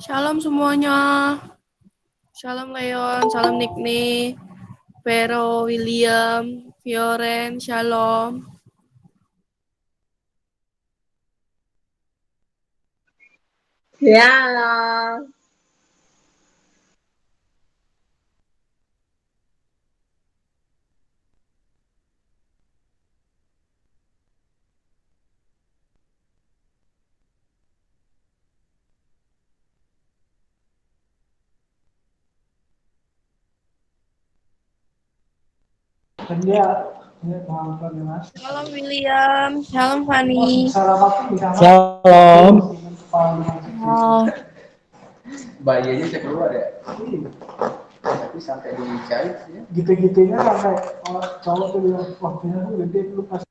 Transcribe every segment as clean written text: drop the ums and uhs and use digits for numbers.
Shalom semuanya. Shalom Leon, shalom Nikni, Vero, William, Fioren, shalom. Ya, Kan dia pengangkutan ya mas. Shalom William, shalom Fani. Shalom. Oh, Bayi aja saya keluar ya. Tapi sampai dicari ya. Gitu-gitunya sampai cowok tuh bilang waktunya tuh gede lu pas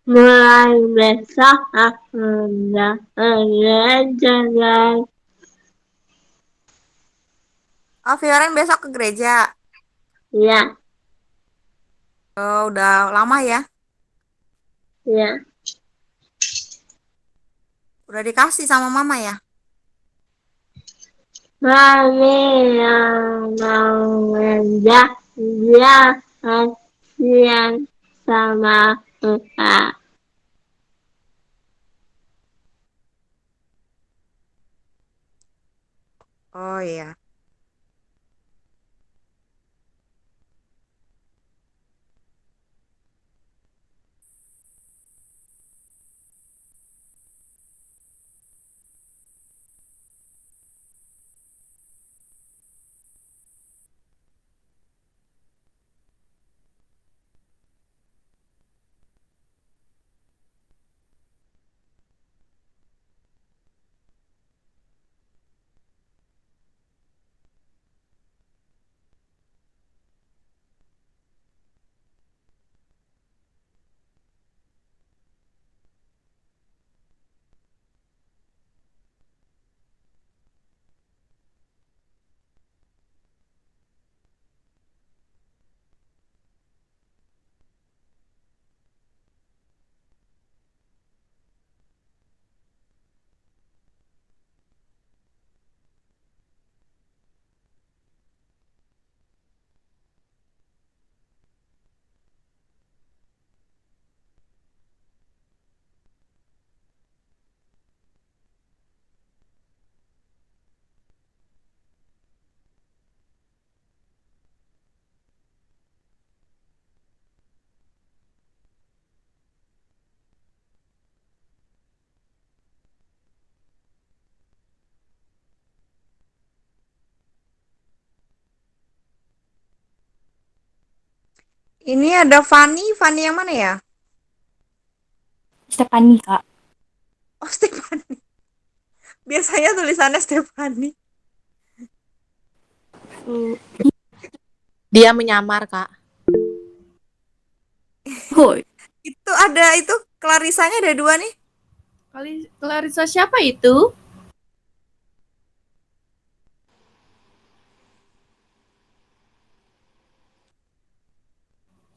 mulai besok aku udah gereja, guys. Oh, Fioren besok ke gereja. Ya, Oh, udah lama ya. ya. Udah dikasih sama mama ya. Mami yang mau gereja, dia kasihan sama kita. Oh iya. Ini ada Fanny. Fanny yang mana ya? Stefani, Kak. Oh, Stefani. Biasanya tulisannya Stefani. Dia menyamar, Kak. Oh, Itu ada itu Clarisanya ada dua nih. Clarissa siapa itu?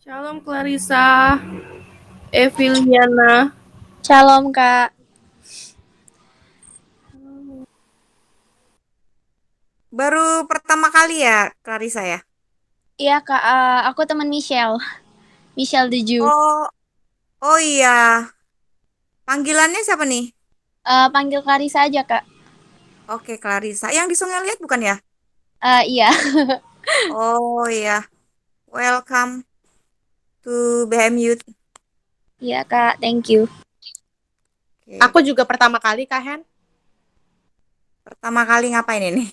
Shalom Clarissa, Eviliana. Shalom, Kak. Baru pertama kali ya Clarissa ya? Iya, Kak. Aku teman Michelle. Michelle the Jew. Oh, oh iya. Panggilannya siapa nih? Panggil Clarissa aja, Kak. Oke, Clarissa. Yang di Sungai Liat bukan ya? Iya. Oh iya. Welcome to BM Youth. Iya, Kak. Thank you. Oke. Aku juga pertama kali, Kak Hen. Pertama kali ngapain ini?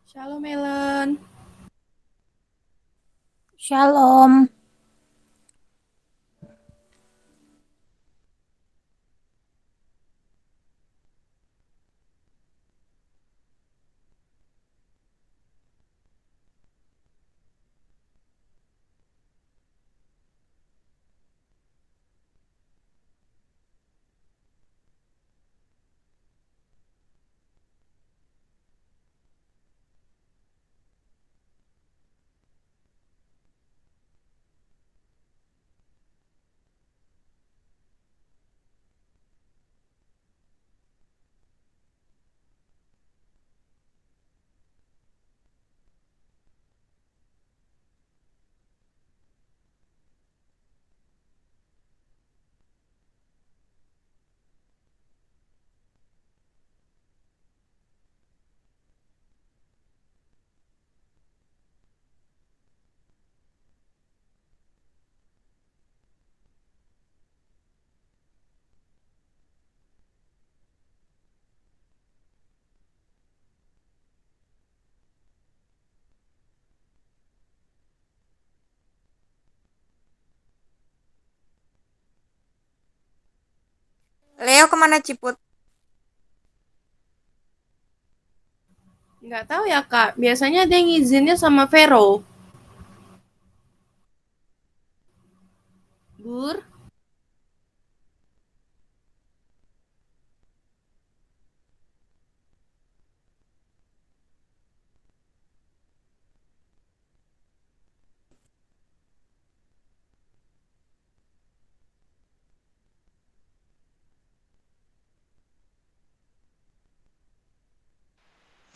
Shalom Ellen. Shalom. Leo kemana Ciput? Nggak tahu ya Kak, biasanya dia ngizinnya sama Vero. Bur,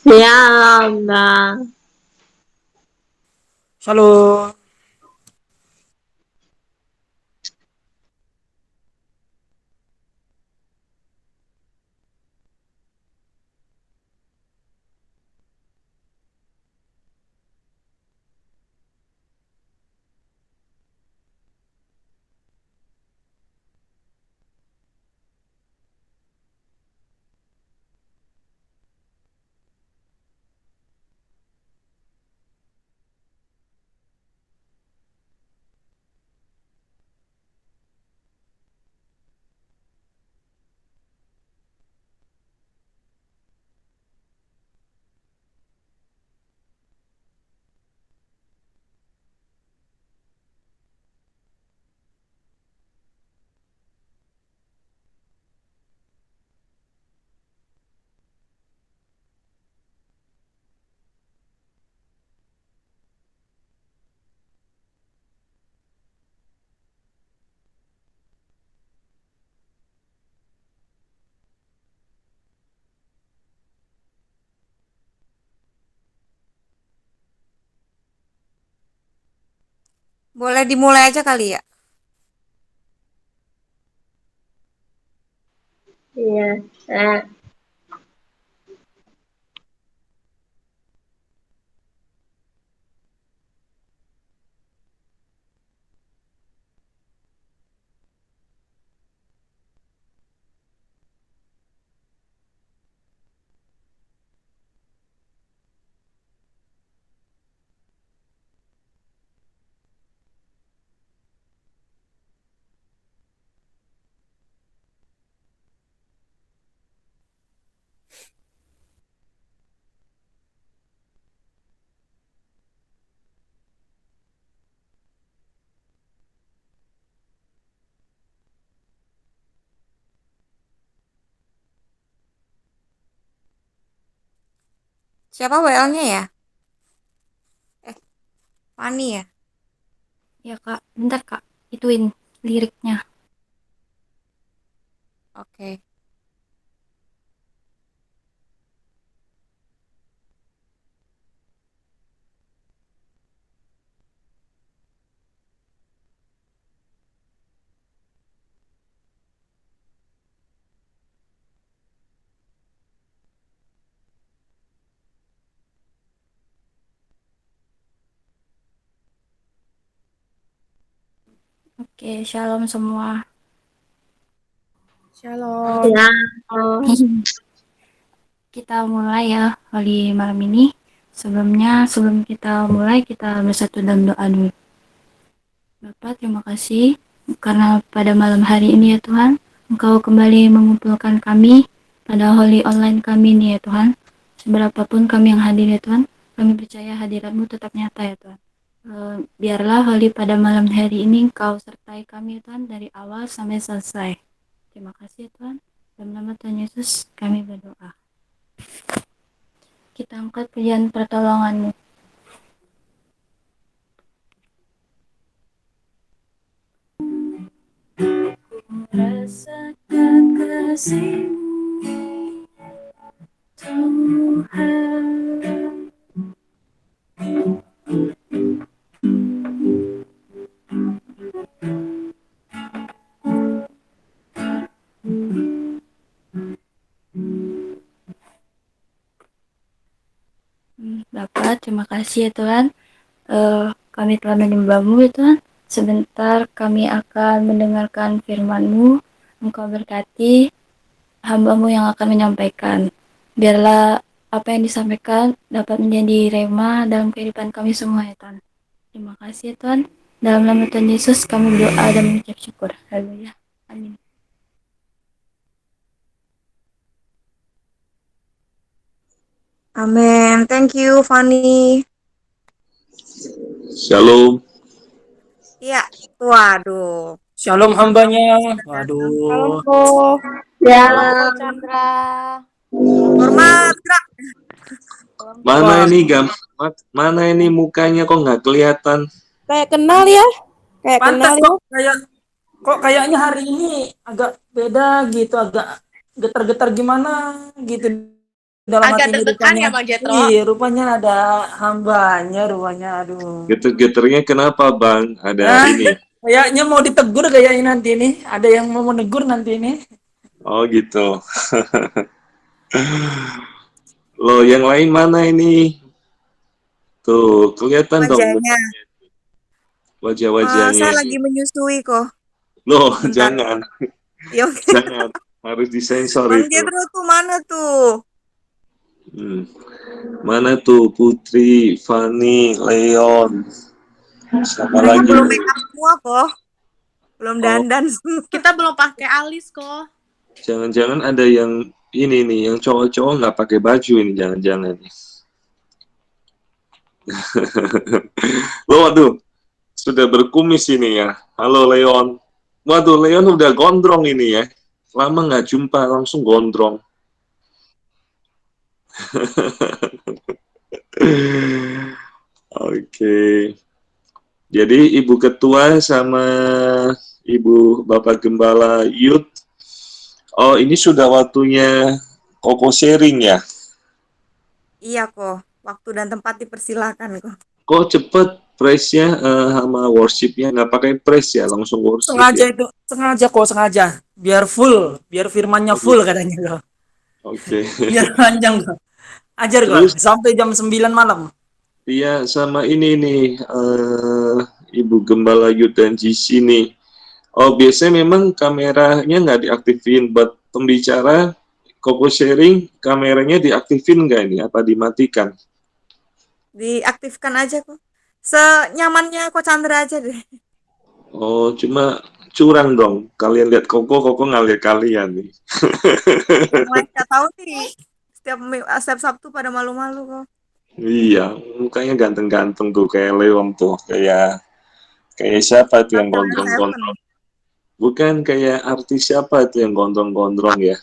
Shalom, Bang. Shalom. Boleh dimulai aja kali ya? Iya, Siapa WL-nya ya? Fani ya? Ya Kak, bentar Kak, ituin liriknya. Oke. Oke, shalom semua. shalom. Shalom. Kita mulai ya kali malam ini. Sebelum kita mulai, kita bersatu dalam doa dulu. Bapak, terima kasih karena pada malam hari ini ya Tuhan, Engkau kembali mengumpulkan kami pada holy online kami ini ya Tuhan. Seberapapun kami yang hadir ya Tuhan, kami percaya hadirat-Mu tetap nyata ya Tuhan. Biarlah holy pada malam hari ini Engkau sertai kami ya Tuhan dari awal sampai selesai. Terima kasih ya Tuhan. Dalam nama Tuhan Yesus kami berdoa. Kita angkat pujian pertolongan-Mu. Rasakan kasih-Mu Tuhan. Bapak, terima kasih ya Tuhan. Kami telah menyembah-Mu ya Tuhan. Sebentar kami akan mendengarkan firman-Mu. Engkau berkati hamba-Mu yang akan menyampaikan. Biarlah apa yang disampaikan dapat menjadi rema dalam kehidupan kami semua ya Tuhan. Terima kasih ya Tuhan. Dalam nama Tuhan Yesus kami berdoa dan mengucap syukur. Haleluya. Amin. Amin. Thank you, Fanny. Shalom. Iya. Waduh. Shalom hambanya. Waduh. Ya. Halo Chandra. Hormat, gerak. Mana ini mana ini mukanya kok nggak kelihatan? Kayak kenal ya? Kayak Pantas kenal ya? kok kayaknya hari ini agak beda gitu, agak getar-getar gimana gitu dalam Agak hatinya deg-degan rupanya. ya Bang Jetro? Iya, rupanya ada hambanya rupanya. Aduh. Geter-geternya kenapa Bang? Ada ini. Kayaknya mau ditegur kayaknya nanti ini. Ada yang mau menegur nanti ini. Oh gitu. Loh, yang lain mana ini? Tuh, kelihatan dong Wajahnya. wajah-wajahnya. Saya lagi menyusui kok. Loh, Bentar. jangan. Yo. Jangan. Harus disensor Bang itu. Jetro tuh mana tuh? Mana tuh Putri, Fanny, Leon. Siapa Mereka lagi? belum make up semua kok. Belum dandan. Kita belum pakai alis kok. Jangan-jangan ada yang ini nih, yang cowok-cowok nggak pakai baju ini, jangan-jangan. Loh, waduh, sudah berkumis ini ya. Halo Leon. Waduh, Leon udah gondrong ini ya. Lama nggak jumpa, langsung gondrong. Oke. Jadi Ibu Ketua sama Ibu Bapak Gembala Youth. Oh, ini sudah waktunya Koko sharing ya? Iya kok. Waktu dan tempat dipersilakan kok. Kok cepet praise-nya sama worship-nya nggak pakai praise ya, langsung worship Sengaja ya? itu, sengaja. Biar full, biar firmannya full katanya kok. Oke. Biar panjang kok. Ajar kok, Terus? sampai jam 9 malam. Iya, sama ini nih, Ibu Gembala Youth dan GC nih. Oh, biasanya memang kameranya nggak diaktifin, buat pembicara, Koko sharing, kameranya diaktifin nggak ini, apa dimatikan? Diaktifkan aja kok. Senyamannya kok Chandra aja deh. Oh, cuma curang dong. Kalian lihat Koko nggak lihat kalian nih. Mereka tahu nih. Setiap Sabtu pada malu-malu kok. Iya, mukanya ganteng-ganteng tuh, kayak Leon tuh, kayak siapa tuh yang gondrong-gondrong? Bukan kayak artis siapa itu yang gondrong-gondrong ya?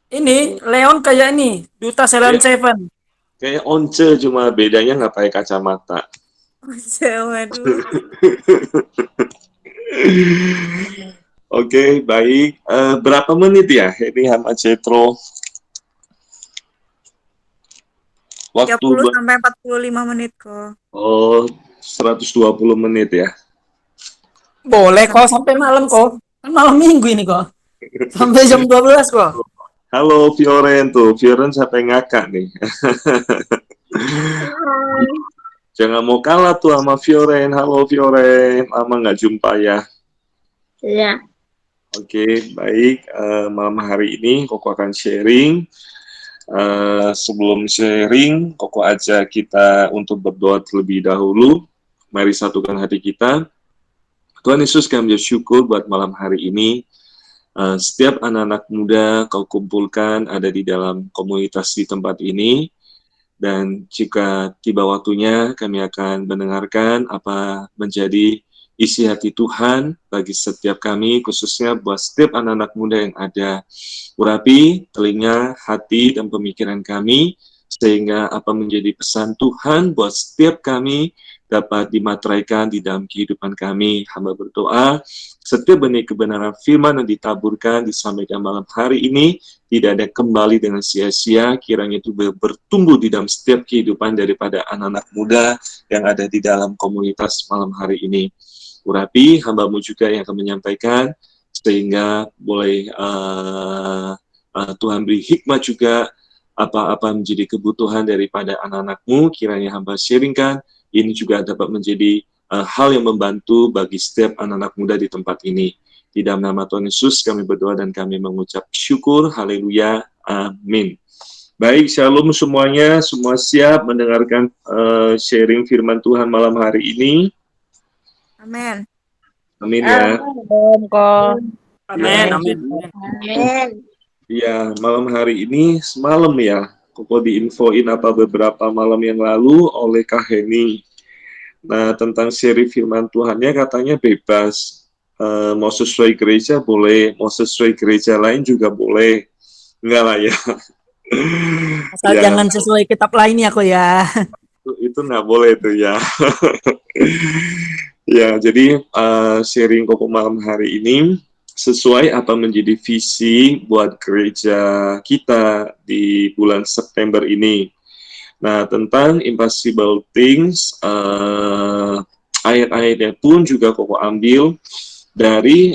Ini Leon kayak ini, Duta Silent Seven. Kayak Once, cuma bedanya nggak pakai kacamata. Waduh. Oke, baik. Berapa menit ya ini sama Cetro? Waktu 30 sampai 45 menit kok. Oh, 120 menit ya. Boleh kok sampai malam kok. Kan malam minggu ini kok. Sampai jam 12 kok. Halo Fioren tuh, Fioren sampai ngakak nih. Jangan mau kalah tuh sama Fioren. Halo Fioren, lama nggak jumpa ya. Iya. Oke, baik. Malam hari ini Koko akan sharing Sebelum sharing, Koko ajak kita untuk berdoa terlebih dahulu. Mari satukan hati kita. Tuhan Yesus, kami bersyukur buat malam hari ini. Setiap anak-anak muda Kau kumpulkan ada di dalam komunitas di tempat ini. Dan jika tiba waktunya, kami akan mendengarkan apa menjadi isi hati Tuhan bagi setiap kami, khususnya buat setiap anak-anak muda yang ada. Urapi telinga, hati, dan pemikiran kami, sehingga apa menjadi pesan Tuhan buat setiap kami dapat dimateraikan di dalam kehidupan kami. Hamba berdoa, setiap benih kebenaran firman yang ditaburkan, disampaikan malam hari ini, tidak ada kembali dengan sia-sia, kiranya itu bertumbuh di dalam setiap kehidupan daripada anak-anak muda yang ada di dalam komunitas malam hari ini. Urapi, hamba-Mu juga yang akan menyampaikan, sehingga boleh Tuhan beri hikmat juga, apa-apa menjadi kebutuhan daripada anak-anak-Mu, kiranya hamba sharingkan, ini juga dapat menjadi hal yang membantu bagi setiap anak-anak muda di tempat ini. Di dalam nama Tuhan Yesus kami berdoa dan kami mengucap syukur, haleluya, amin. Baik, shalom semuanya, semua siap mendengarkan sharing firman Tuhan malam hari ini. Amin. Amin ya. Amin, amin. Amin. Ya, malam hari ini semalam ya, Koko diinfoin beberapa malam yang lalu oleh Kak Heni. Nah, tentang seri firman Tuhannya katanya bebas. Mau sesuai gereja boleh, mau sesuai gereja lain juga boleh. Enggak lah ya. Asal Ya, jangan sesuai kitab lain ya kok ya. itu nggak boleh tuh ya. Ya, jadi sharing Koko malam hari ini sesuai apa menjadi visi buat gereja kita di bulan September ini. Nah, tentang impossible things, ayat-ayatnya pun juga Koko ambil dari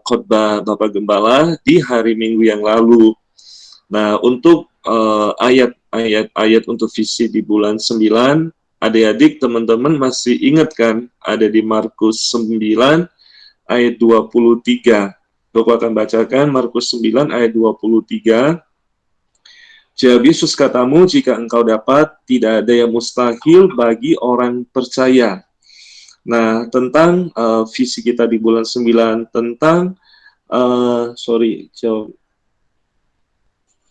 khotbah Bapak Gembala di hari Minggu yang lalu. Nah, untuk ayat-ayat untuk visi di bulan 9, adik-adik, teman-teman masih ingat kan, ada di Markus 9 ayat 23. Koko akan bacakan Markus 9 ayat 23. Jawab Yesus katamu, jika engkau dapat, tidak ada yang mustahil bagi orang percaya. Nah, tentang visi kita di bulan 9, tentang,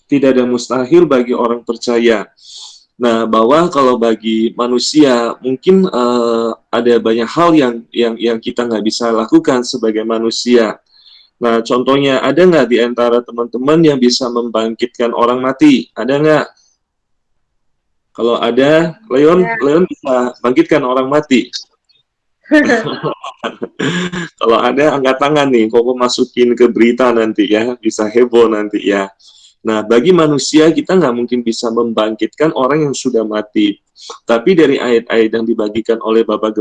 tidak ada mustahil bagi orang percaya. Nah, bahwa kalau bagi manusia, mungkin ada banyak hal yang kita nggak bisa lakukan sebagai manusia. Nah, contohnya, ada nggak di antara teman-teman yang bisa membangkitkan orang mati? Ada nggak? Kalau ada, Leon bisa bangkitkan orang mati. Kalau ada, angkat tangan nih, Koko masukin ke berita nanti ya, bisa heboh nanti ya. Nah, bagi manusia, kita nggak mungkin bisa membangkitkan orang yang sudah mati. Tapi dari ayat-ayat yang dibagikan oleh Bapak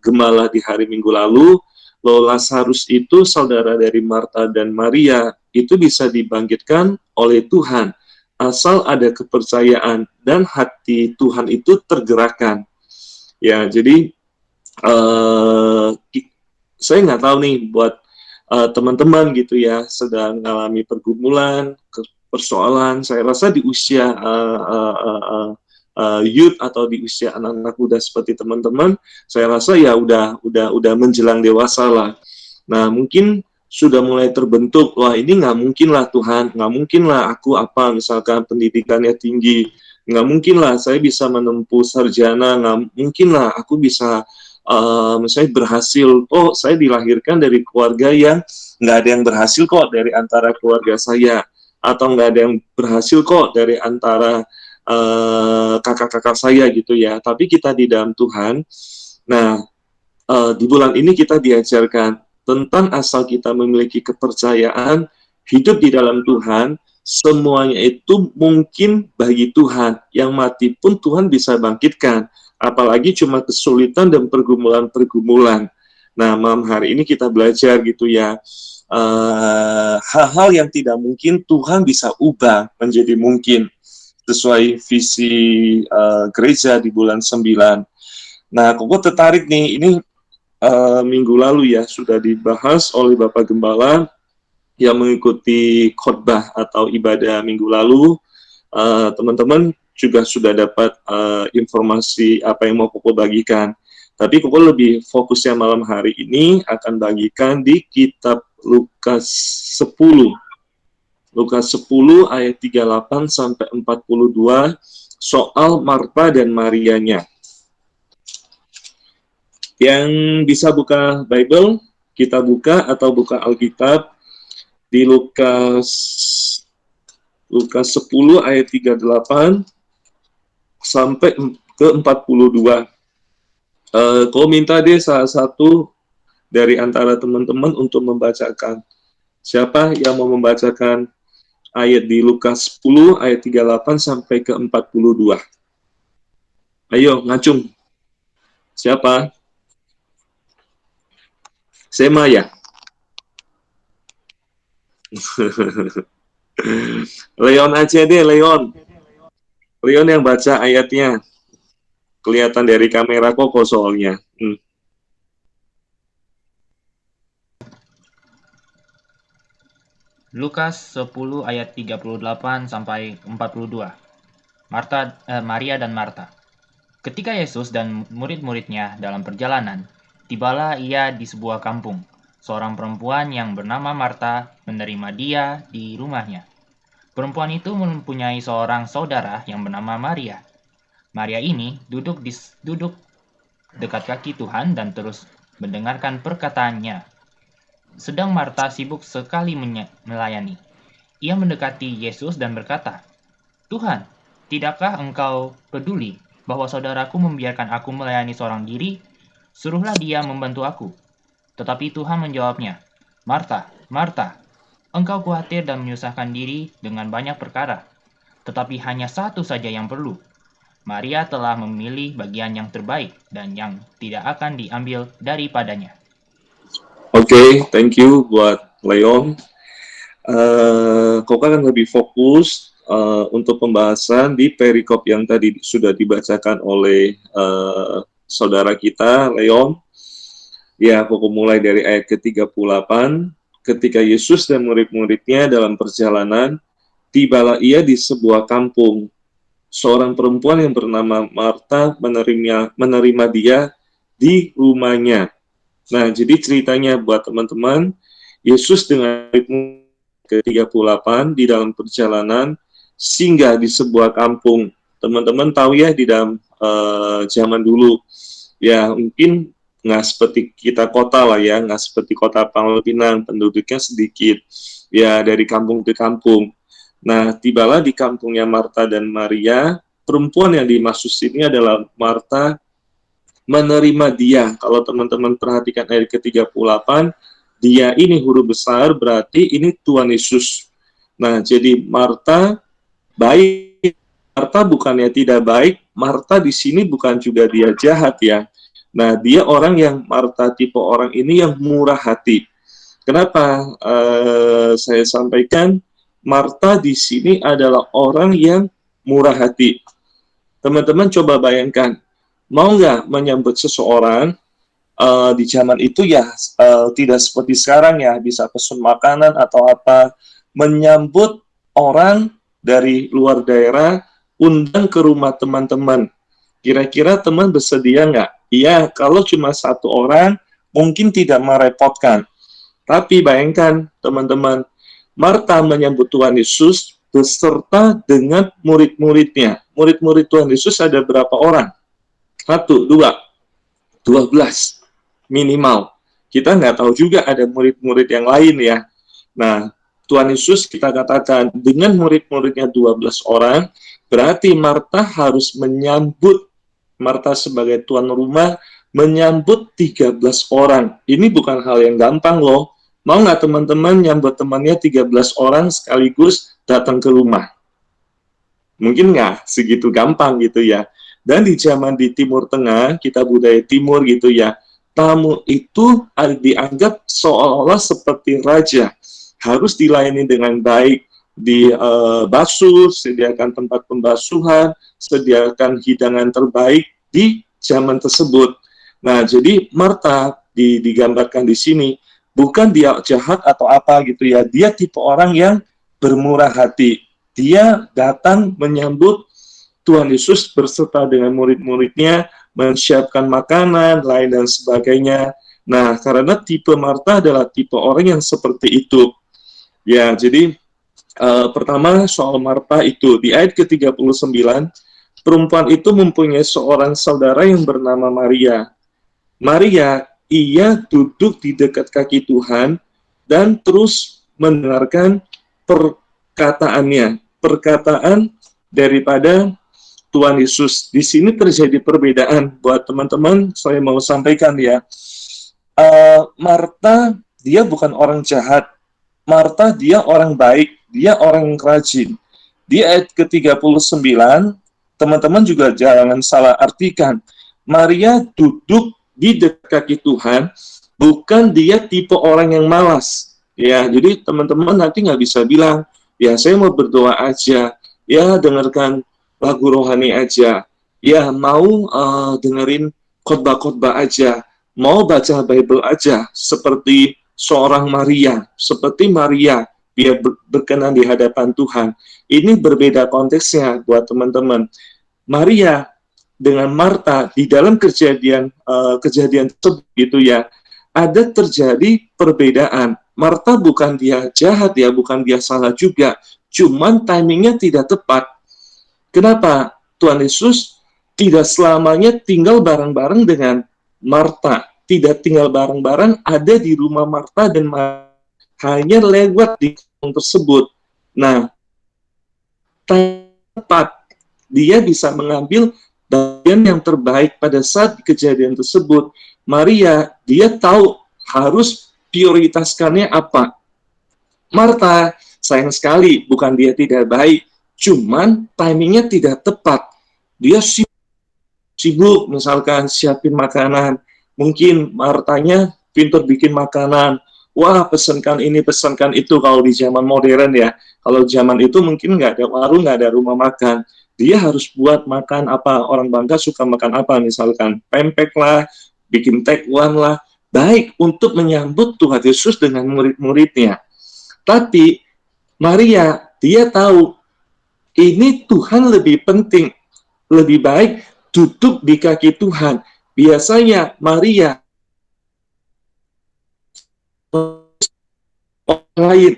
Gembala di hari Minggu lalu, Lazarus itu saudara dari Marta dan Maria, itu bisa dibangkitkan oleh Tuhan, asal ada kepercayaan dan hati Tuhan itu tergerakkan. Ya, jadi saya nggak tahu nih buat teman-teman gitu ya, sedang mengalami pergumulan, persoalan, saya rasa di usia youth atau di usia anak-anak muda seperti teman-teman, saya rasa ya udah menjelang dewasa lah. Nah, mungkin sudah mulai terbentuk, wah ini nggak mungkin lah Tuhan, nggak mungkin lah aku misalkan pendidikannya tinggi, nggak mungkin lah saya bisa menempuh sarjana, nggak mungkin lah aku bisa misalnya berhasil, saya dilahirkan dari keluarga yang nggak ada yang berhasil kok dari antara keluarga saya, atau nggak ada yang berhasil kok dari antara kakak-kakak saya gitu ya. Tapi kita di dalam Tuhan. Nah, di bulan ini kita diajarkan tentang asal kita memiliki kepercayaan, hidup di dalam Tuhan, semuanya itu mungkin bagi Tuhan. Yang mati pun Tuhan bisa bangkitkan. Apalagi cuma kesulitan dan pergumulan-pergumulan. Nah, malam hari ini kita belajar gitu ya, hal-hal yang tidak mungkin Tuhan bisa ubah menjadi mungkin sesuai visi gereja di bulan 9. Nah, Koko tertarik nih, ini minggu lalu ya sudah dibahas oleh Bapak Gembala yang mengikuti khotbah atau ibadah minggu lalu teman-teman juga sudah dapat informasi apa yang mau Koko bagikan. Tapi Koko lebih fokusnya malam hari ini akan bagikan di kitab Lukas 10. Lukas 10 ayat 38 sampai 42 soal Marta dan Marianya. Yang bisa buka Bible, kita buka atau buka Alkitab di Lukas 10 ayat 38 sampai ke 42. Kau minta deh salah satu dari antara teman-teman untuk membacakan. Siapa yang mau membacakan ayat di Lukas 10 ayat 38 sampai ke 42? Ayo, ngacung. Siapa? Sema ya? Leon aja deh, Leon. Leon yang baca ayatnya. Kelihatan dari kamera Koko soalnya. Lukas 10 ayat 38 sampai 42. Maria dan Marta. Ketika Yesus dan murid-muridnya dalam perjalanan, tibalah ia di sebuah kampung. Seorang perempuan yang bernama Marta menerima dia di rumahnya. Perempuan itu mempunyai seorang saudara yang bernama Maria. Maria ini duduk dekat kaki Tuhan dan terus mendengarkan perkataannya. Sedang Marta sibuk sekali melayani. Ia mendekati Yesus dan berkata, "Tuhan, tidakkah engkau peduli bahwa saudaraku membiarkan aku melayani seorang diri? Suruhlah dia membantu aku." Tetapi Tuhan menjawabnya, "Marta, Marta, engkau khawatir dan menyusahkan diri dengan banyak perkara, tetapi hanya satu saja yang perlu. Maria telah memilih bagian yang terbaik dan yang tidak akan diambil daripadanya." Oke, thank you buat Leon. Koko akan lebih fokus untuk pembahasan di perikop yang tadi sudah dibacakan oleh saudara kita, Leon. Ya, Koko mulai dari ayat ke-38. Ketika Yesus dan murid-muridnya dalam perjalanan, tibalah ia di sebuah kampung. Seorang perempuan yang bernama Marta menerima dia di rumahnya. Nah, jadi ceritanya buat teman-teman, Yesus dengan ke-38 di dalam perjalanan singgah di sebuah kampung. Teman-teman tahu ya, di dalam zaman dulu, ya mungkin nggak seperti kita kota lah ya, nggak seperti kota Pangkal Pinang, penduduknya sedikit, ya dari kampung ke kampung. Nah, tibalah di kampungnya Marta dan Maria. Perempuan yang dimaksud ini adalah Marta menerima dia. Kalau teman-teman perhatikan ayat ke-38, dia ini huruf besar, berarti ini Tuhan Yesus. Nah, jadi Marta baik. Marta bukannya tidak baik, Marta di sini bukan juga dia jahat ya. Nah, dia orang yang Marta tipe orang ini yang murah hati. Kenapa saya sampaikan Marta di sini adalah orang yang murah hati. Teman-teman coba bayangkan, mau nggak menyambut seseorang di zaman itu ya tidak seperti sekarang ya, bisa pesen makanan atau apa, menyambut orang dari luar daerah, undang ke rumah teman-teman. Kira-kira teman bersedia nggak? Iya, kalau cuma satu orang mungkin tidak merepotkan. Tapi bayangkan teman-teman, Marta menyambut Tuhan Yesus beserta dengan murid-muridnya. Murid-murid Tuhan Yesus ada berapa orang? 1, 2, 12 minimal. Kita nggak tahu juga ada murid-murid yang lain ya. Nah, Tuhan Yesus kita katakan dengan murid-muridnya 12 orang, berarti Marta harus menyambut, Marta sebagai tuan rumah, menyambut 13 orang. Ini bukan hal yang gampang loh. Mau nggak teman-teman nyambut temannya 13 orang sekaligus datang ke rumah? Mungkin nggak segitu gampang gitu ya. Dan di zaman di Timur Tengah, kita budaya Timur gitu ya, tamu itu dianggap seolah-olah seperti raja. Harus dilayani dengan baik, dibasuh, sediakan tempat pembasuhan, sediakan hidangan terbaik di zaman tersebut. Nah, jadi Marta digambarkan di sini, bukan dia jahat atau apa gitu ya, dia tipe orang yang bermurah hati. dia datang menyambut Tuhan Yesus berserta dengan murid-muridnya, menyiapkan makanan, lain dan sebagainya. Nah, karena tipe Marta adalah tipe orang yang seperti itu. Ya, jadi pertama soal Marta itu, di ayat ke-39, perempuan itu mempunyai seorang saudara yang bernama Maria. Maria, ia duduk di dekat kaki Tuhan dan terus mendengarkan perkataan daripada Tuhan Yesus. Di sini terjadi perbedaan buat teman-teman, saya mau sampaikan ya. Marta, dia bukan orang jahat. Marta, dia orang baik. Dia orang yang rajin. Di ayat ke-39, teman-teman juga jangan salah artikan. Maria duduk di dekat kaki Tuhan, bukan dia tipe orang yang malas. Ya, jadi teman-teman nanti nggak bisa bilang, ya saya mau berdoa aja, ya dengarkan lagu rohani aja, ya mau dengerin khotbah-khotbah aja, mau baca Bible aja, seperti seorang Maria, seperti Maria, dia berkenan di hadapan Tuhan. Ini berbeda konteksnya buat teman-teman. Maria dengan Marta di dalam kejadian tersebut gitu ya, ada terjadi perbedaan. Marta bukan dia jahat ya, bukan dia salah juga, cuman timingnya tidak tepat. Kenapa? Tuhan Yesus tidak selamanya tinggal bareng-bareng dengan Marta. Tidak tinggal bareng-bareng, ada di rumah Marta dan hanya lewat di kampung tersebut. Nah, tepat, dia bisa mengambil bagian yang terbaik pada saat kejadian tersebut. Maria, dia tahu harus prioritaskannya apa. Marta, sayang sekali, bukan dia tidak baik, cuman timingnya tidak tepat. Dia sibuk misalkan siapin makanan. Mungkin Martanya pintar bikin makanan. Wah, pesankan ini, pesankan itu kalau di zaman modern ya. Kalau zaman itu mungkin nggak ada warung, nggak ada rumah makan. Dia harus buat makan apa, orang Bangka suka makan apa, misalkan pempek lah, bikin tekwan lah. Baik untuk menyambut Tuhan Yesus dengan murid-muridnya. Tapi Maria, dia tahu ini Tuhan lebih penting, lebih baik duduk di kaki Tuhan. Biasanya Maria orang lain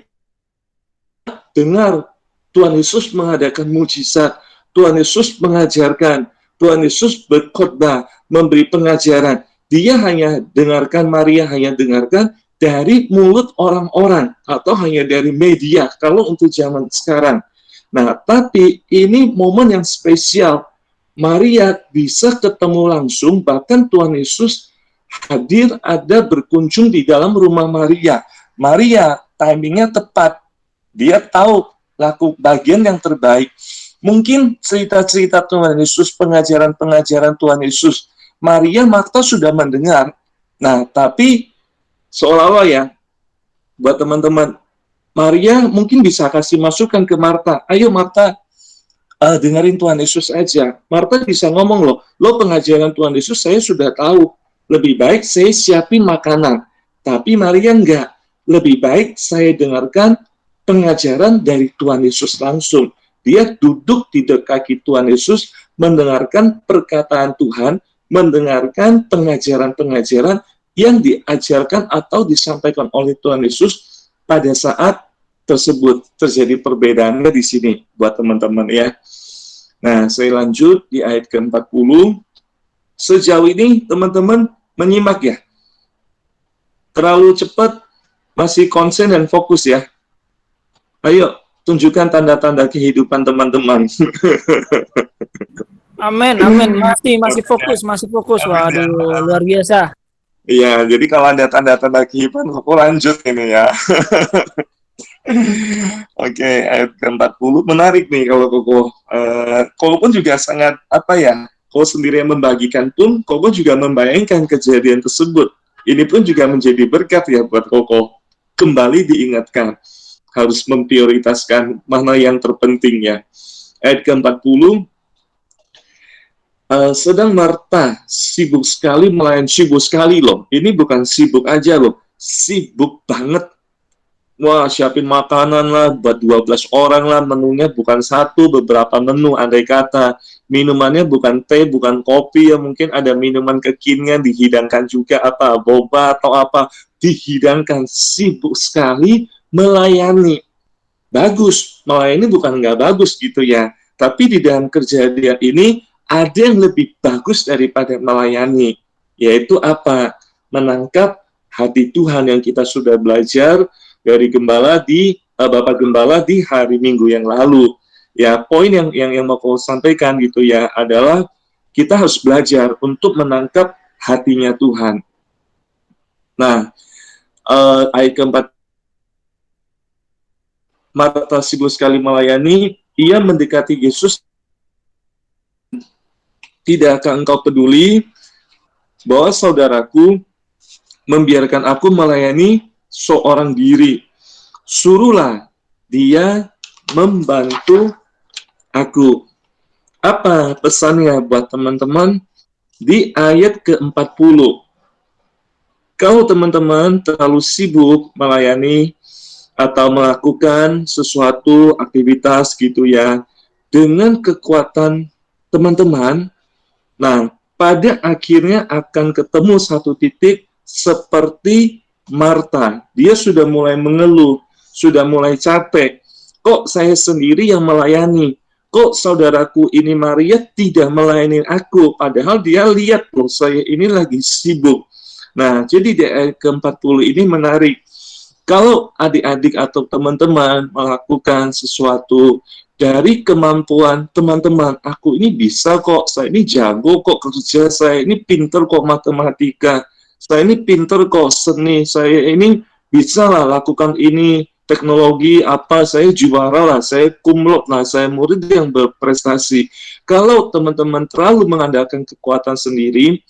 dengar Tuhan Yesus mengadakan mujizat, Tuhan Yesus mengajarkan, Tuhan Yesus berkhotbah, memberi pengajaran. Dia hanya dengarkan, Maria hanya dengarkan dari mulut orang-orang atau hanya dari media kalau untuk zaman sekarang. Nah, tapi ini momen yang spesial. Maria bisa ketemu langsung, bahkan Tuhan Yesus hadir, ada berkunjung di dalam rumah Maria. Maria, timingnya tepat. Dia tahu laku bagian yang terbaik. Mungkin cerita-cerita Tuhan Yesus, pengajaran-pengajaran Tuhan Yesus, Maria, Marta sudah mendengar. Nah, tapi seolah-olah ya, buat teman-teman, Maria mungkin bisa kasih masukan ke Marta. Ayo Marta, dengerin Tuhan Yesus aja. Marta bisa ngomong lo pengajaran Tuhan Yesus saya sudah tahu. Lebih baik saya siapin makanan. Tapi Maria enggak. Lebih baik saya dengarkan pengajaran dari Tuhan Yesus langsung. Dia duduk di dekat kaki Tuhan Yesus, mendengarkan perkataan Tuhan, mendengarkan pengajaran-pengajaran yang diajarkan atau disampaikan oleh Tuhan Yesus pada saat tersebut. Terjadi perbedaannya di sini buat teman-teman ya. Nah, saya lanjut di ayat ke-40. Sejauh ini teman-teman menyimak ya. Terlalu cepat, masih konsen dan fokus ya. Ayo, tunjukkan tanda-tanda kehidupan teman-teman. Amin. Masih fokus. Waduh, luar biasa. Iya, jadi kalau ada tanda-tanda kehidupan, aku lanjut ini ya. Oke, ayat ke-40 menarik nih kalau Koko pun juga sangat Koko sendiri yang membagikan pun Koko juga membayangkan kejadian tersebut. Ini pun juga menjadi berkat ya buat Koko. Kembali diingatkan harus memprioritaskan mana yang terpenting ya. Ayat ke-40, sedang Marta sibuk sekali melayani, sibuk sekali loh. Ini bukan sibuk aja loh, sibuk banget Wah, siapin makanan lah buat 12 orang lah, menunya bukan satu, beberapa menu, andai kata. Minumannya bukan teh, bukan kopi, ya mungkin ada minuman kekinian dihidangkan juga, apa, boba atau apa, dihidangkan. Sibuk sekali melayani. Bagus, melayani bukan nggak bagus gitu ya. Tapi di dalam kejadian ini, ada yang lebih bagus daripada melayani. Yaitu apa? Menangkap hati Tuhan yang kita sudah belajar dari Bapak Gembala di hari Minggu yang lalu. Ya, poin yang mau aku sampaikan gitu ya adalah kita harus belajar untuk menangkap hatinya Tuhan. Nah, ayat keempat, Marta sibuk sekali melayani, ia mendekati Yesus. Tidakkah engkau peduli bahwa saudaraku membiarkan aku melayani seorang diri? Suruhlah dia membantu aku. Apa pesannya buat teman-teman di ayat ke-40? Kalau teman-teman terlalu sibuk melayani atau melakukan sesuatu aktivitas gitu ya, dengan kekuatan teman-teman, nah, pada akhirnya akan ketemu satu titik seperti Marta. Dia sudah mulai mengeluh, sudah mulai capek. Kok saya sendiri yang melayani? Kok saudaraku ini Maria tidak melayani aku? Padahal dia lihat loh, saya ini lagi sibuk. Nah, jadi di ayat ke-40 ini menarik. Kalau adik-adik atau teman-teman melakukan sesuatu dari kemampuan teman-teman, aku ini bisa kok, saya ini jago kok kerja, saya ini pinter kok matematika, saya ini pinter kok seni, saya ini bisa lah lakukan ini, teknologi apa, saya juara lah, saya kumlot lah, saya murid yang berprestasi. Kalau teman-teman terlalu mengandalkan kekuatan sendiri,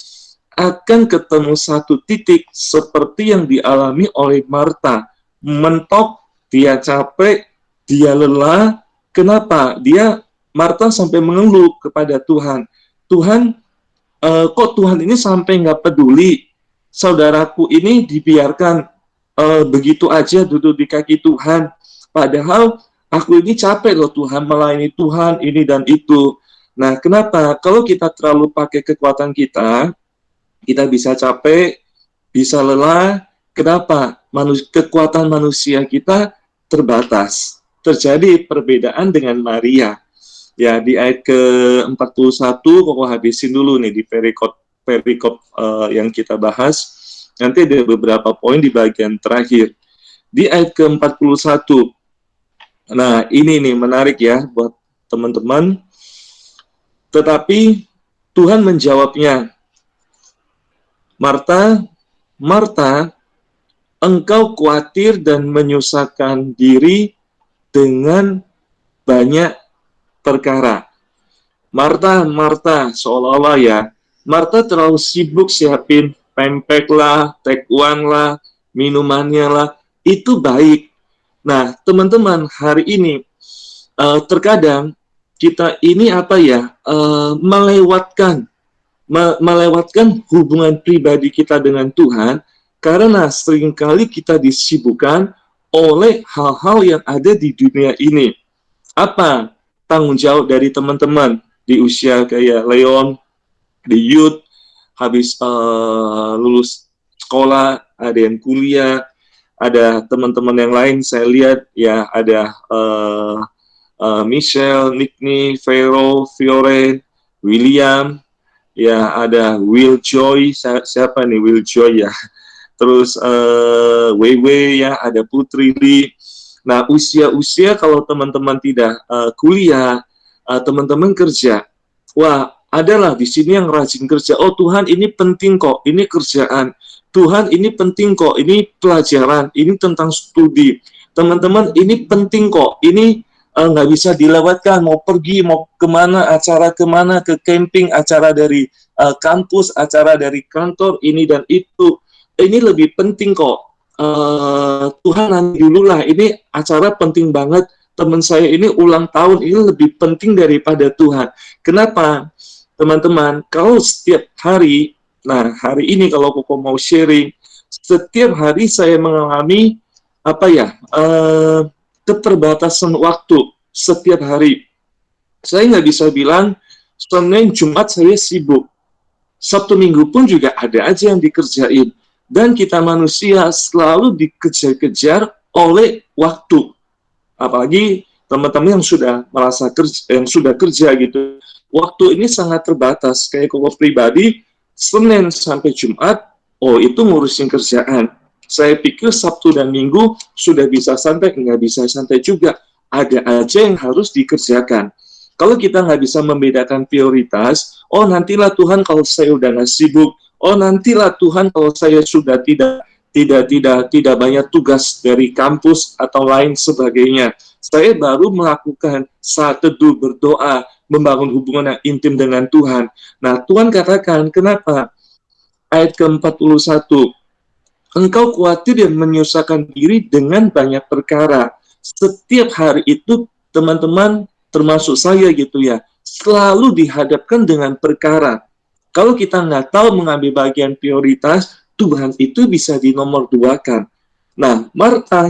akan ketemu satu titik seperti yang dialami oleh Marta. Mentok, dia capek, dia lelah. Kenapa? Marta sampai mengeluh kepada Tuhan. Tuhan, kok Tuhan ini sampai nggak peduli? Saudaraku ini dibiarkan begitu aja duduk di kaki Tuhan. Padahal aku ini capek loh Tuhan, melayani Tuhan ini dan itu. Nah, kenapa? Kalau kita terlalu pakai kekuatan kita bisa capek, bisa lelah. Kenapa? Kekuatan manusia kita terbatas. Terjadi perbedaan dengan Maria. Ya, di ayat ke-41, kok habisin dulu nih di perikop yang kita bahas. Nanti ada beberapa poin di bagian terakhir. Di ayat ke-41. Nah, ini nih menarik ya buat teman-teman. Tetapi Tuhan menjawabnya, Marta, Marta, engkau khawatir dan menyusahkan diri dengan banyak perkara. Marta, Marta, seolah-olah ya, Marta terlalu sibuk siapin pempek lah, takewan lah, minumannya lah, itu baik. Nah, teman-teman, hari ini terkadang kita ini melewatkan hubungan pribadi kita dengan Tuhan karena seringkali kita disibukkan oleh hal-hal yang ada di dunia ini. Apa tanggung jawab dari teman-teman di usia kayak Leon, di youth, habis lulus sekolah, ada yang kuliah, ada teman-teman yang lain, saya lihat ya ada Michelle, Nickney, Vero, Fioren, William, ya ada Will Joy, siapa nih Will Joy ya, terus Wewe ya, ada Putri Lee. Nah, usia-usia kalau teman-teman tidak kuliah, teman-teman kerja, wah adalah di sini yang rajin kerja. Oh Tuhan ini penting kok, ini kerjaan. Tuhan ini penting kok, ini pelajaran, ini tentang studi. Teman-teman ini penting kok, ini nggak bisa dilewatkan, mau pergi, mau kemana, acara kemana, ke camping, acara dari kampus, acara dari kantor, ini dan itu. Ini lebih penting kok. Tuhan nanti dulu lah, ini acara penting banget. Teman saya ini ulang tahun, ini lebih penting daripada Tuhan. Kenapa? Teman-teman, kalau setiap hari, nah hari ini kalau Koko mau sharing, setiap hari saya mengalami apa ya, keterbatasan waktu setiap hari. Saya nggak bisa bilang Senin, Jumat saya sibuk. Sabtu Minggu pun juga ada aja yang dikerjain. Dan kita manusia selalu dikejar-kejar oleh waktu. Apalagi teman-teman yang sudah merasa kerja, yang sudah kerja gitu. Waktu ini sangat terbatas. Kayak koko pribadi, Senin sampai Jumat, oh itu ngurusin kerjaan. Saya pikir Sabtu dan Minggu sudah bisa santai, nggak bisa santai juga. Ada aja yang harus dikerjakan. Kalau kita nggak bisa membedakan prioritas, oh nantilah Tuhan kalau saya udah nggak sibuk, oh nantilah Tuhan kalau saya sudah tidak banyak tugas dari kampus atau lain sebagainya. Saya baru melakukan saat teduh, berdoa, membangun hubungan yang intim dengan Tuhan. Nah, Tuhan katakan, kenapa? Ayat ke-41, engkau khawatir dan menyusahkan diri dengan banyak perkara. Setiap hari itu, teman-teman, termasuk saya gitu ya, selalu dihadapkan dengan perkara. Kalau kita nggak tahu mengambil bagian prioritas, Tuhan itu bisa dinomor duakan. Nah, Marta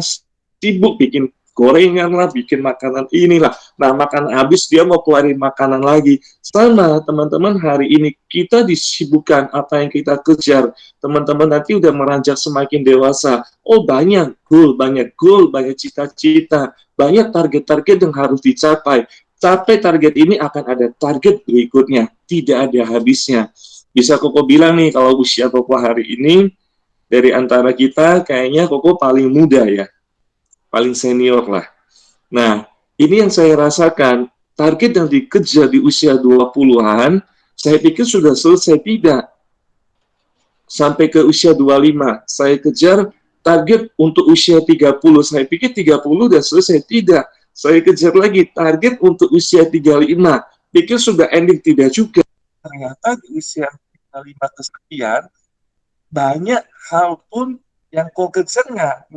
sibuk bikin gorengan lah, bikin makanan inilah. Nah, makan habis dia mau keluarin makanan lagi. Sama, teman-teman, hari ini kita disibukkan apa yang kita kejar. Teman-teman nanti udah meranjak semakin dewasa. Oh, banyak goal, banyak cita-cita, banyak target-target yang harus dicapai. Capai target ini akan ada target berikutnya. Tidak ada habisnya. Bisa Koko bilang nih, kalau usia Koko hari ini, dari antara kita, kayaknya Koko paling muda ya. Paling senior lah. Nah, ini yang saya rasakan. Target yang dikejar di usia 20-an, saya pikir sudah selesai. Tidak. Sampai ke usia 25. Saya kejar target untuk usia 30. Saya pikir 30 udah selesai. Tidak. Saya kejar lagi target untuk usia 35. Pikir sudah ending, tidak juga. Ternyata di usia 35 kesekian, banyak hal pun yang kau kejar nggak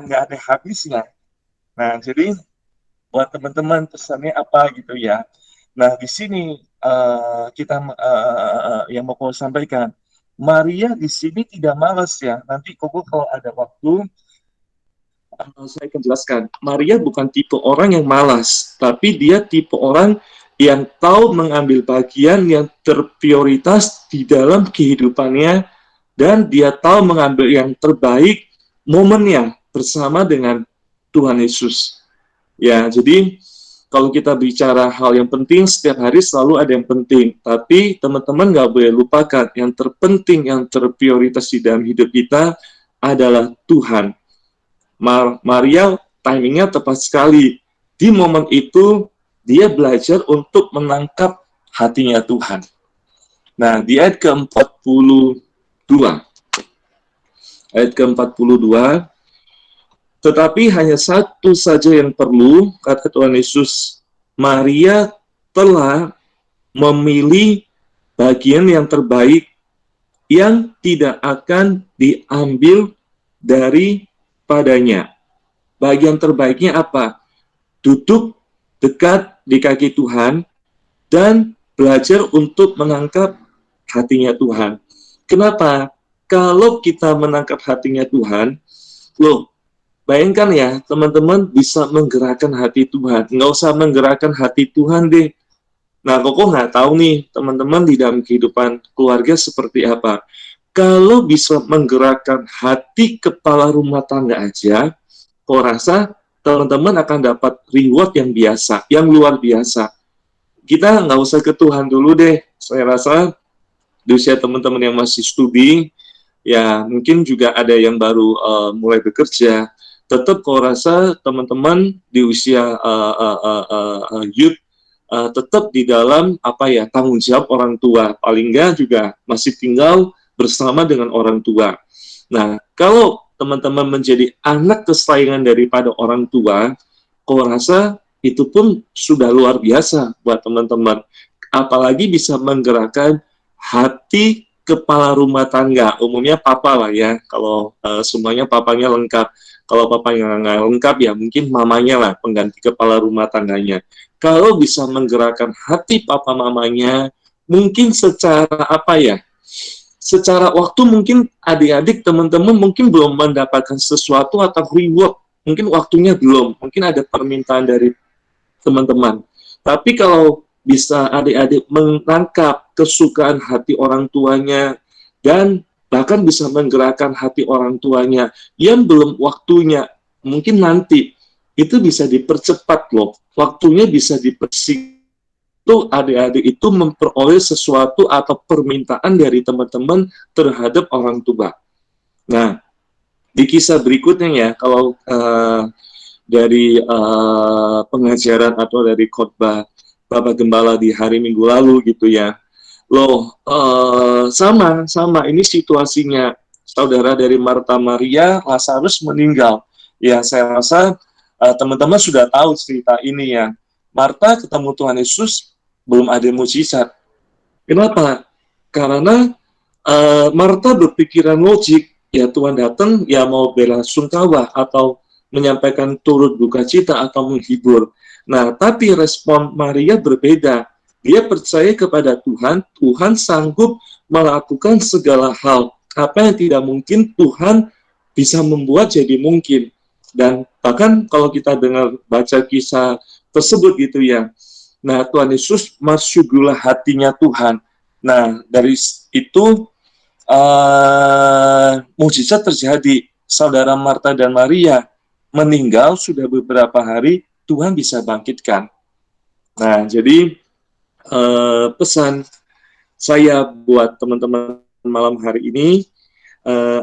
ada habisnya. Nah, jadi buat teman-teman pesannya apa gitu ya. Nah, di sini kita yang mau kau sampaikan, Maria di sini tidak malas ya. Nanti Koko kalau ada waktu, saya akan jelaskan. Maria bukan tipe orang yang malas, tapi dia tipe orang yang tahu mengambil bagian yang terprioritas di dalam kehidupannya, dan dia tahu mengambil yang terbaik momennya bersama dengan Tuhan Yesus. Ya, jadi kalau kita bicara hal yang penting, setiap hari selalu ada yang penting. Tapi teman-teman nggak boleh lupakan, yang terpenting, yang terprioritas di dalam hidup kita adalah Tuhan. Maria timingnya tepat sekali. Di momen itu, dia belajar untuk menangkap hatinya Tuhan. Nah, di ayat ke-42, tetapi hanya satu saja yang perlu, kata Tuhan Yesus, Maria telah memilih bagian yang terbaik yang tidak akan diambil daripadanya. Bagian terbaiknya apa? Duduk dekat di kaki Tuhan dan belajar untuk menangkap hatinya Tuhan. Kenapa? Kalau kita menangkap hatinya Tuhan, loh, bayangkan ya, teman-teman bisa menggerakkan hati Tuhan. Nggak usah menggerakkan hati Tuhan deh. Nah, Koko nggak tahu nih, teman-teman di dalam kehidupan keluarga seperti apa. Kalau bisa menggerakkan hati kepala rumah tangga aja, Koko rasa teman-teman akan dapat reward yang biasa, yang luar biasa. Kita nggak usah ke Tuhan dulu deh. Saya rasa di usia teman-teman yang masih studi, ya mungkin juga ada yang baru mulai bekerja. Tetap kau rasa teman-teman di usia youth tetap di dalam tanggung jawab orang tua. Paling enggak juga masih tinggal bersama dengan orang tua. Nah, kalau teman-teman menjadi anak kesayangan daripada orang tua, kau rasa itu pun sudah luar biasa buat teman-teman. Apalagi bisa menggerakkan hati kepala rumah tangga, umumnya papa lah ya, kalau semuanya papanya lengkap. Kalau papanya nggak lengkap ya mungkin mamanya lah pengganti kepala rumah tangganya. Kalau bisa menggerakkan hati papa mamanya, mungkin secara secara waktu mungkin adik-adik teman-teman mungkin belum mendapatkan sesuatu atau reward, mungkin waktunya belum, mungkin ada permintaan dari teman-teman. Tapi kalau bisa adik-adik menangkap kesukaan hati orang tuanya dan bahkan bisa menggerakkan hati orang tuanya yang belum waktunya, mungkin nanti itu bisa dipercepat loh, waktunya bisa dipersingkat. Itu adik-adik itu memperoleh sesuatu atau permintaan dari teman-teman terhadap orang tua. Nah, di kisah berikutnya ya, kalau dari pengajaran atau dari khotbah Bapak Gembala di hari Minggu lalu gitu ya, loh sama ini situasinya saudara dari Marta Maria, Lazarus meninggal. Ya, saya rasa teman-teman sudah tahu cerita ini ya. Marta ketemu Tuhan Yesus, belum ada mujizat. Kenapa? Karena Marta berpikiran logik, ya Tuhan datang, ya mau bela sungkawa atau menyampaikan turut duka cita atau menghibur. Nah, tapi respon Maria berbeda. Dia percaya kepada Tuhan, Tuhan sanggup melakukan segala hal. Apa yang tidak mungkin, Tuhan bisa membuat jadi mungkin. Dan bahkan kalau kita dengar baca kisah tersebut gitu ya, nah Tuhan Yesus masyugulah hatinya Tuhan. Nah dari itu mujizat terjadi. Saudara Marta dan Maria meninggal sudah beberapa hari, Tuhan bisa bangkitkan. Nah jadi pesan saya buat teman-teman malam hari ini,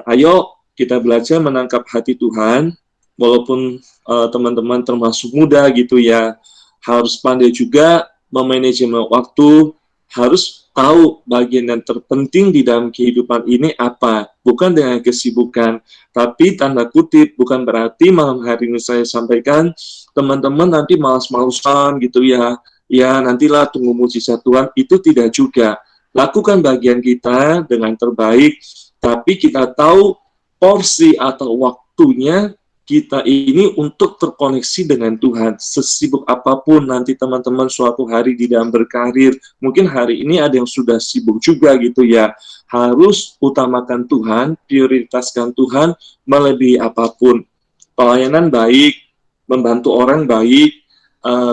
ayo kita belajar menangkap hati Tuhan. Walaupun teman-teman termasuk muda gitu ya, harus pandai juga memanajemen waktu, harus tahu bagian yang terpenting di dalam kehidupan ini apa. Bukan dengan kesibukan, tapi tanda kutip, bukan berarti malam hari ini saya sampaikan, teman-teman nanti malas-malesan gitu ya, ya nantilah tunggu mujizat Tuhan, itu tidak juga. Lakukan bagian kita dengan terbaik, tapi kita tahu porsi atau waktunya kita ini untuk terkoneksi dengan Tuhan. Sesibuk apapun nanti teman-teman suatu hari di dalam berkarir, mungkin hari ini ada yang sudah sibuk juga gitu ya, harus utamakan Tuhan, prioritaskan Tuhan melebihi apapun. Pelayanan baik, membantu orang baik,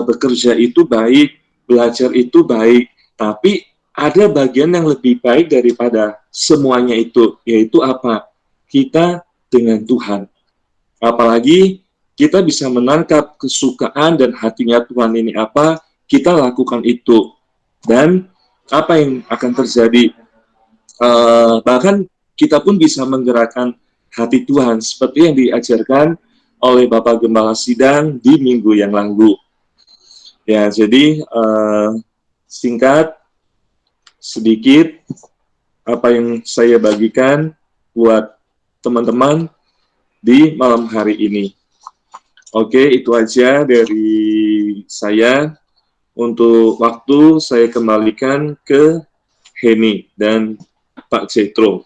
bekerja itu baik, belajar itu baik, tapi ada bagian yang lebih baik daripada semuanya itu, yaitu apa? Kita dengan Tuhan. Apalagi kita bisa menangkap kesukaan dan hatinya Tuhan ini apa, kita lakukan itu. Dan apa yang akan terjadi? Bahkan kita pun bisa menggerakkan hati Tuhan, seperti yang diajarkan oleh Bapak Gembala Sidang di minggu yang lalu. Ya, jadi singkat, sedikit, apa yang saya bagikan buat teman-teman di malam hari ini. Oke, itu aja dari saya. Untuk waktu saya kembalikan ke Heni dan Pak Cetro.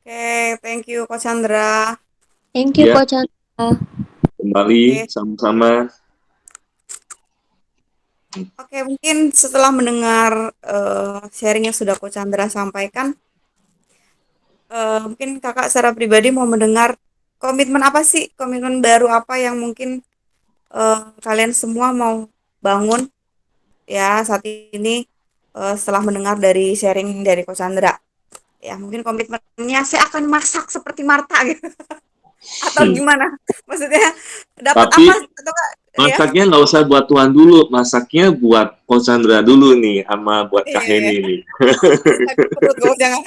Oke, thank you Coach Chandra. Thank you, Ya. Coach Chandra. Kembali Oke. sama-sama. Oke, mungkin setelah mendengar sharing yang sudah Coach Chandra sampaikan, mungkin kakak secara pribadi mau mendengar komitmen apa sih, komitmen baru apa yang mungkin kalian semua mau bangun ya saat ini setelah mendengar dari sharing dari Coach Chandra. Ya, mungkin komitmennya saya akan masak seperti Marta gitu. Atau gimana? Maksudnya dapat Tapi apa atau enggak? Ya. masaknya nggak usah buat Tuhan dulu, masaknya buat Coach Chandra dulu nih, sama buat Kak Heni nih. Sakit perut kok, jangan.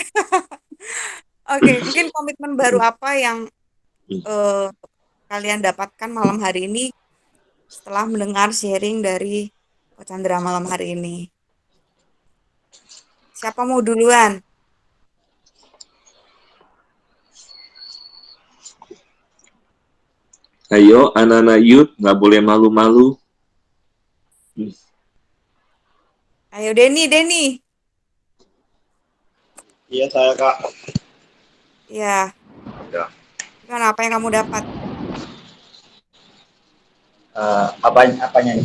Oke, mungkin komitmen baru apa yang kalian dapatkan malam hari ini setelah mendengar sharing dari Coach Chandra malam hari ini? Siapa mau duluan? Ayo, anak-anak youth, nggak boleh malu-malu. Ayo Denny. Iya saya Kak. Ya. Ya. Gimana, apa yang kamu dapat? Apanya nih?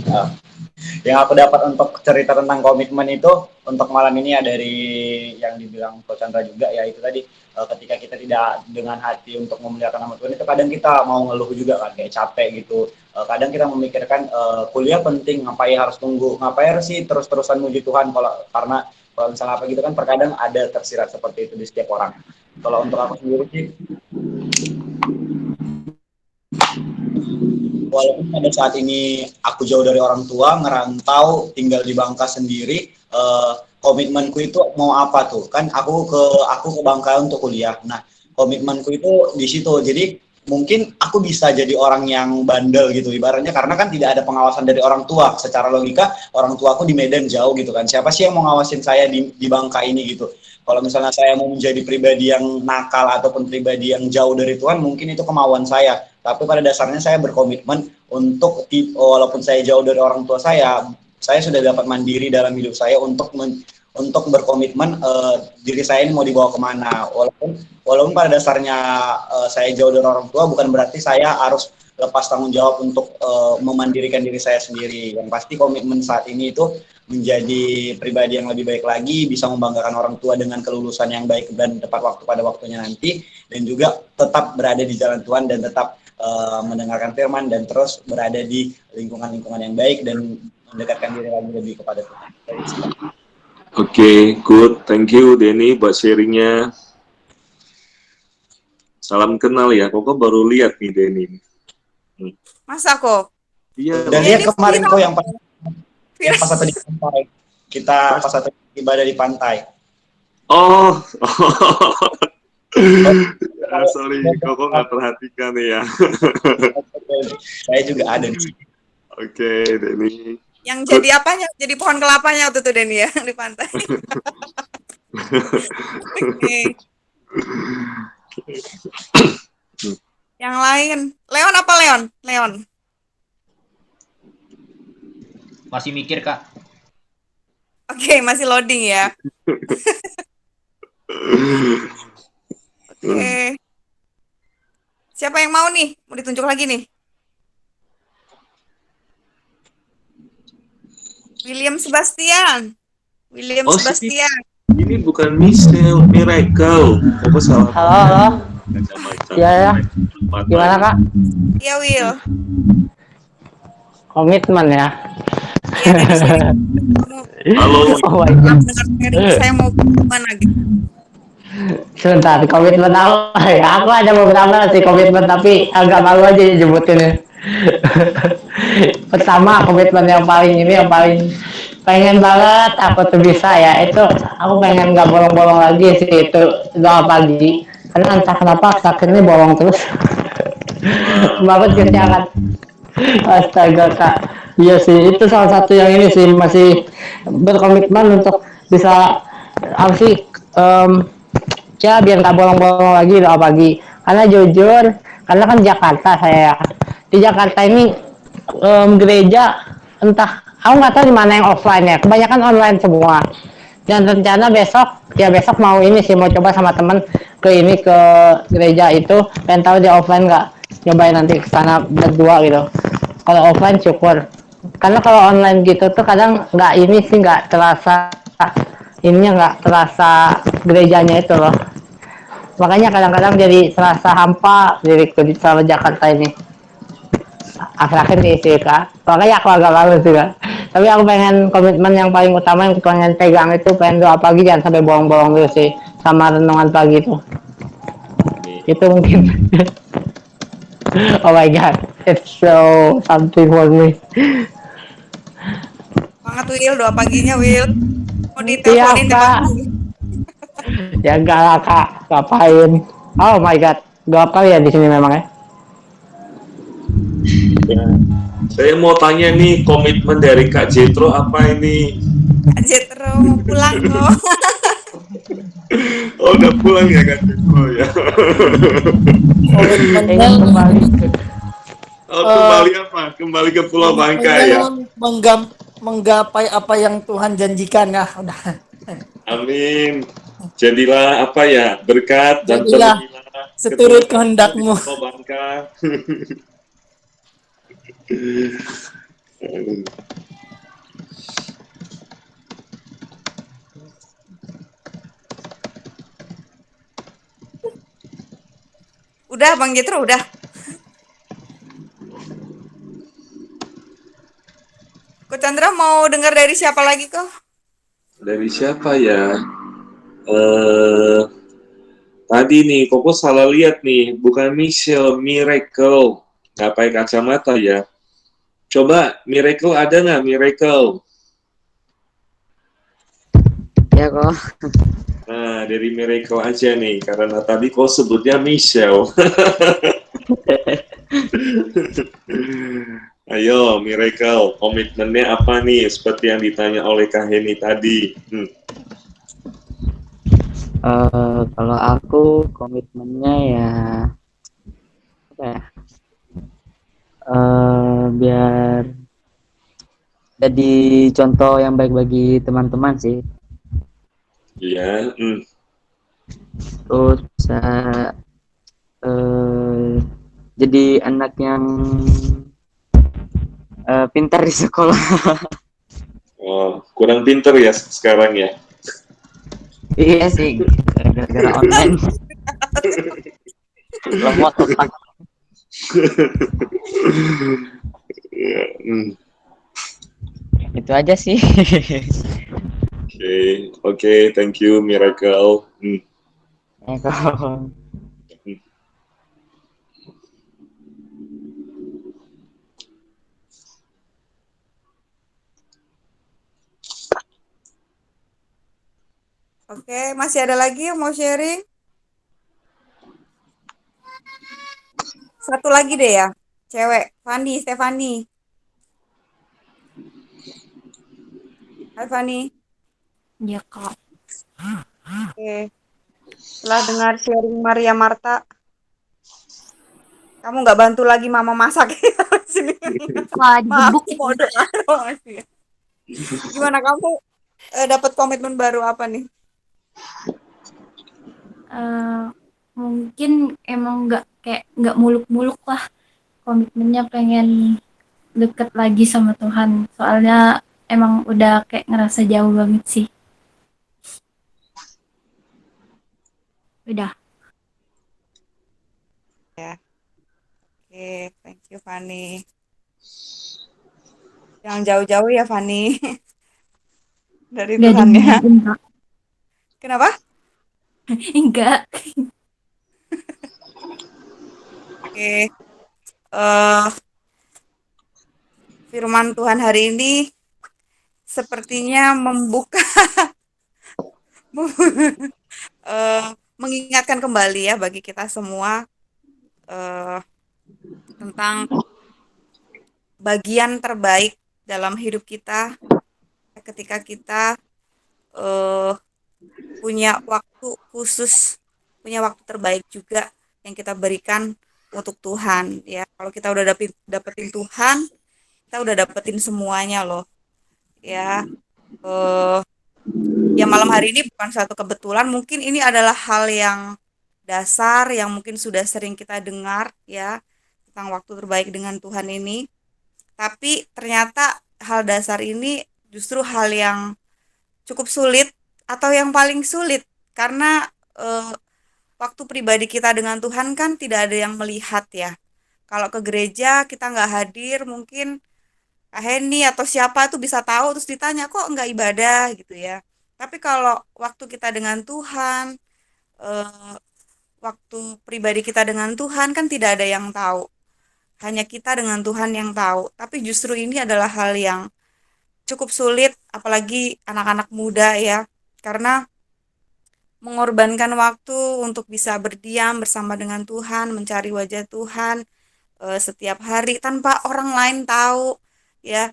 Yang aku dapat untuk cerita tentang komitmen itu untuk malam ini ya dari seperti yang dibilang Coach Chandra juga ya itu tadi ketika kita tidak dengan hati untuk memuliakan nama Tuhan itu kadang kita mau ngeluh juga kan kayak capek gitu. Kadang kita memikirkan kuliah penting ngapain harus tunggu ngapain sih terus-terusan muji Tuhan karena kalau misalnya apa gitu kan terkadang ada tersirat seperti itu di setiap orang. Kalau untuk aku sendiri sih walaupun pada saat ini aku jauh dari orang tua, ngerantau, tinggal di Bangka sendiri, komitmenku itu mau apa tuh? Kan aku ke Bangka untuk kuliah. Nah, komitmenku itu di situ. Jadi mungkin aku bisa jadi orang yang bandel gitu ibaratnya karena kan tidak ada pengawasan dari orang tua. Secara logika orang tua aku di Medan jauh gitu kan. Siapa sih yang mau ngawasin saya di Bangka ini gitu? Kalau misalnya saya mau menjadi pribadi yang nakal ataupun pribadi yang jauh dari Tuhan, mungkin itu kemauan saya. Tapi pada dasarnya saya berkomitmen untuk walaupun saya jauh dari orang tua saya sudah dapat mandiri dalam hidup saya untuk berkomitmen diri saya ini mau dibawa kemana. Walaupun pada dasarnya saya jauh dari orang tua, bukan berarti saya harus lepas tanggung jawab untuk memandirikan diri saya sendiri. Yang pasti komitmen saat ini itu menjadi pribadi yang lebih baik lagi, bisa membanggakan orang tua dengan kelulusan yang baik dan tepat waktu pada waktunya nanti, dan juga tetap berada di jalan Tuhan dan tetap mendengarkan firman dan terus berada di lingkungan-lingkungan yang baik dan mendekatkan diri lagi lebih kepada Tuhan. Oke, good. Thank you Denny buat sharingnya. Salam kenal ya. Koko baru lihat nih Denny. Masa kok? Iya. Dan lihat kemarin kok yang pas satu di pantai. Kita pas satu ibadah di pantai. Oh. Ya, sorry, Koko nggak perhatikan ya. Saya juga ada di sini. Oke, Denny. Yang jadi apanya? Jadi pohon kelapanya waktu itu Denny ya di pantai. Oke. Yang lain, Leon apa Leon? Leon. Masih mikir, Kak. Oke, masih loading ya. Oke. Siapa yang mau nih? Mau ditunjuk lagi nih? William Sebastian. William Oh, Sebastian. Ini bukan Michelle, Miracle. Koko salah. Halo. Iya ya. Gimana Kak? Iya Will. Komitmen ya. Iya dari sini. Halo. Oh my God. Saya mau kemana gitu. Sebentar, komitmen apa ya? Aku ada beberapa sih komitmen tapi agak malu aja nyebutinnya. Pertama komitmen yang paling pengen banget aku tuh bisa ya itu aku pengen nggak bolong-bolong lagi sih itu doa pagi karena entah kenapa sakitnya bolong terus banget kesiangan. Astaga Kak, iya sih itu salah satu yang ini sih masih berkomitmen untuk bisa apa sih ya biar nggak bolong-bolong lagi doa pagi karena jujur karena kan Jakarta saya di Jakarta ini gereja entah aku nggak tahu di mana yang offline ya kebanyakan online semua dan rencana besok mau ini sih mau coba sama temen ke gereja itu pengen tahu dia offline nggak cobain nanti ke sana berdua gitu kalau offline syukur karena kalau online gitu tuh kadang nggak terasa ininya nggak terasa gerejanya itu loh makanya kadang-kadang jadi terasa hampa dari sama Jakarta ini akhir-akhir ini sih Kak makanya aku agak malu sih Kak tapi aku pengen komitmen yang paling utama yang pengen pegang itu pengen doa pagi jangan sampai bolong-bolong dulu sih sama renungan pagi itu mungkin oh my God it's so something for me. Semangat Will, doa paginya Will. Mau diteleponin Kak. Ya enggak lah Kak, ngapain? Oh my God, gak apa ya di sini memang ya. Saya mau tanya nih komitmen dari Kak Jetro apa ini? Kak Jetro mau pulang kok. Oh udah pulang ya Kak Jetro ya. Komitmennya kembali apa? Kembali ke Pulau Bangka ya. Menggapai apa yang Tuhan janjikan ya. Udah. Amin. Jadilah apa ya berkat dan jadilah seturut kehendakmu. Pulau Bangka. Udah, Bang Jetro, udah. Ko Chandra mau dengar dari siapa lagi kok? Dari siapa ya? Tadi nih, Koko salah lihat nih, bukan Michelle, Miracle. Nggak pakai kacamata ya. Coba, Miracle ada nggak, Miracle? Ya kok. Nah, dari Miracle aja nih, karena tadi kok sebutnya Michelle. Ayo, Miracle, komitmennya apa nih? Seperti yang ditanya oleh Kak Heni tadi. Kalau aku komitmennya ya apa ya? Biar jadi contoh yang baik bagi teman-teman sih. Iya. Terus bisa jadi anak yang pintar di sekolah. Oh, kurang pinter ya sekarang ya. Iya sih, gara-gara online. Lemot otak. Ya, Itu aja sih. Oke, thank you Miracle. Oke, masih ada lagi yang mau sharing? Satu lagi deh ya, cewek, Fani, Stefani. Hai Fani. Ya Kak. Oke. Setelah dengar sharing Maria Marta, kamu nggak bantu lagi mama masak ya? Wah, Maaf, digebuk aku mau doa doang sih. Gimana kamu dapat komitmen baru apa nih? Mungkin emang nggak muluk-muluk lah, komitmennya pengen deket lagi sama Tuhan, soalnya emang udah kayak ngerasa jauh banget sih. Udah. Ya. Oke, thank you Fani. Jangan jauh-jauh ya Fani. Dari Nggak Tuhan ya. dimarahin, Kak. Kenapa? Enggak. Oke. Firman Tuhan hari ini sepertinya membuka mengingatkan kembali ya bagi kita semua tentang bagian terbaik dalam hidup kita ketika kita punya waktu khusus, punya waktu terbaik juga yang kita berikan untuk Tuhan ya. Kalau kita udah dapetin Tuhan, kita udah dapetin semuanya loh ya. Ya malam hari ini bukan suatu kebetulan, mungkin ini adalah hal yang dasar yang mungkin sudah sering kita dengar ya tentang waktu terbaik dengan Tuhan ini. Tapi ternyata hal dasar ini justru hal yang cukup sulit atau yang paling sulit karena waktu pribadi kita dengan Tuhan kan tidak ada yang melihat ya. Kalau ke gereja kita nggak hadir, mungkin Kak Heni atau siapa tuh bisa tahu terus ditanya kok nggak ibadah gitu ya. Tapi kalau waktu kita dengan Tuhan, waktu pribadi kita dengan Tuhan kan tidak ada yang tahu. Hanya kita dengan Tuhan yang tahu. Tapi justru ini adalah hal yang cukup sulit, apalagi anak-anak muda ya. Karena mengorbankan waktu untuk bisa berdiam bersama dengan Tuhan, mencari wajah Tuhan setiap hari tanpa orang lain tahu ya.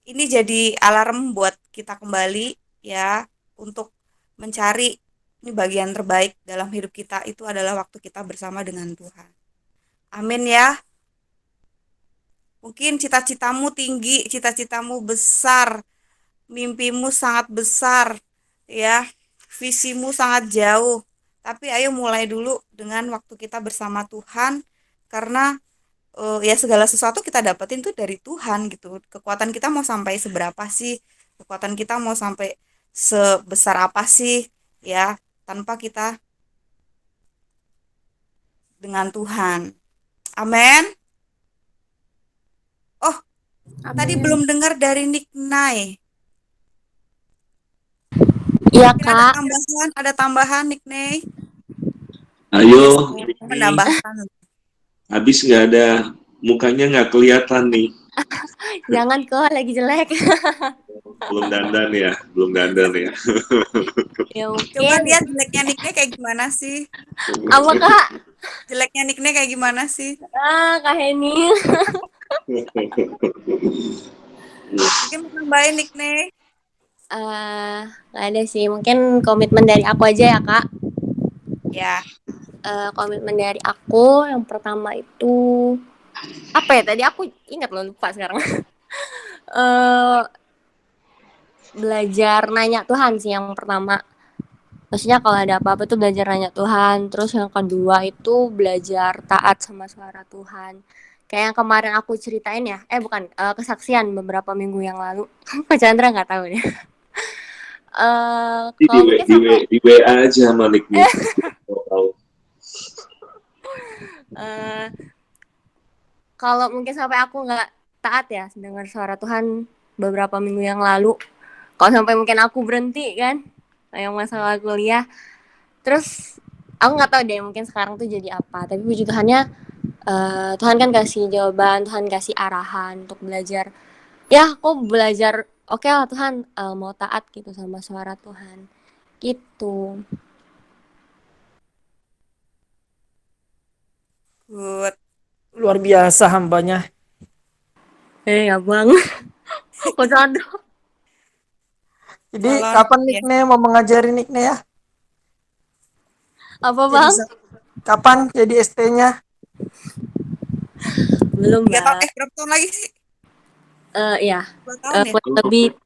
Ini jadi alarm buat kita kembali ya untuk mencari ini bagian terbaik dalam hidup kita itu adalah waktu kita bersama dengan Tuhan. Amin ya. Mungkin cita-citamu tinggi, cita-citamu besar, mimpimu sangat besar ya, visimu sangat jauh. Tapi ayo mulai dulu dengan waktu kita bersama Tuhan karena ya segala sesuatu kita dapetin tuh dari Tuhan gitu. Kekuatan kita mau sampai seberapa sih? Kekuatan kita mau sampai sebesar apa sih? Ya, tanpa kita dengan Tuhan. Amin. Oh, tadi belum dengar dari Nick Nay. Iya, Mungkin Kak. ada tambahan Nick Nay. Ayo, Menambahkan. habis nggak ada, mukanya nggak kelihatan nih. Jangan kok, lagi jelek. Belum dandan ya, belum dandan ya. Ya Coba mungkin. lihat jeleknya Nick Nay kayak gimana sih? Apa, Kak? Jeleknya Nick Nay kayak gimana sih? Kak Heni. Mungkin mau nambahin Nick Nay. Nggak ada sih. Mungkin komitmen dari aku aja ya, Kak. Ya. Komitmen dari aku yang pertama itu apa ya? Tadi aku ingat loh, lupa sekarang. Belajar nanya Tuhan sih yang pertama. Maksudnya kalau ada apa-apa tuh belajar nanya Tuhan. Terus yang kedua itu belajar taat sama suara Tuhan. Kayak yang kemarin aku ceritain ya. Bukan, kesaksian beberapa minggu yang lalu. Pak Chandra nggak tahu deh. Kalau mungkin sampai Di WA aja sama Nick nih. kalau mungkin sampai aku nggak taat ya dengar suara Tuhan beberapa minggu yang lalu. Kalau sampai mungkin aku berhenti kan, yang masalah kuliah. Terus aku nggak tahu deh mungkin sekarang tuh jadi apa. Tapi puji Tuhannya, Tuhan kan kasih jawaban, Tuhan kasih arahan untuk belajar. Ya, aku belajar. Oke lah Tuhan, mau taat gitu sama suara Tuhan. Gitu. Good. Luar biasa hambanya. Abang. Kok Chandra? Jadi kapan Nick Nay mau mengajari Nick Nay ya? Apa Bang? Kapan jadi ST-nya? Belum, Bang. Berapa tahun lagi sih? Iya. Lebih.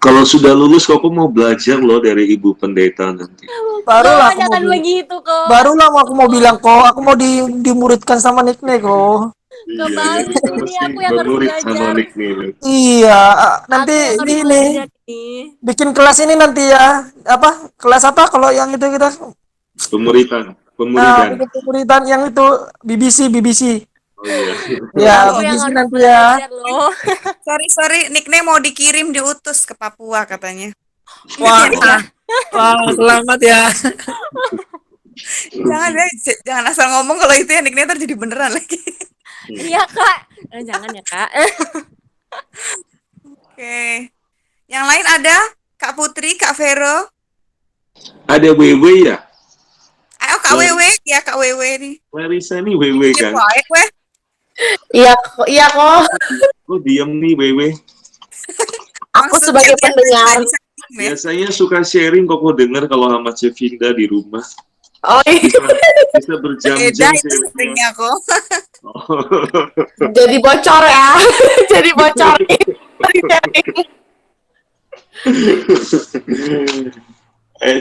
Kalau sudah lulus, kok mau belajar loh dari Ibu Pendeta nanti. Barulah aku jangan begitu kok. Barulah aku mau bilang kok, aku mau dimuridkan sama Nick Nay kok. Iya, ini aku yang harus belajar. Iya, nanti ini bikin kelas ini nanti ya. Apa? Kelas apa kalau yang itu kita? Pemuridan. Pemuridan yang itu BBC. Oh iya. Ya, BBC nanti ya. Sorry, Nick Nay mau dikirim diutus ke Papua katanya. Wah, selamat ya. Jangan asal ngomong kalau itu ya Nick Nay terjadi beneran lagi. Iya Kak, jangan ya Kak. Oke. Yang lain ada Kak Putri, Kak Vero. Ada Wewe ya? Ayo Kak Wewe, ya Kak Wewe nih. Larissa nih Wewe kan? Iya kok. Oh diam nih Wewe. Aku sebagai pendengar. Biasanya suka sharing kok denger kalau sama Cevinda di rumah. Oh iya. Bisa berjam-jam sharingnya kok. Jadi bocor ya. Jadi bocor.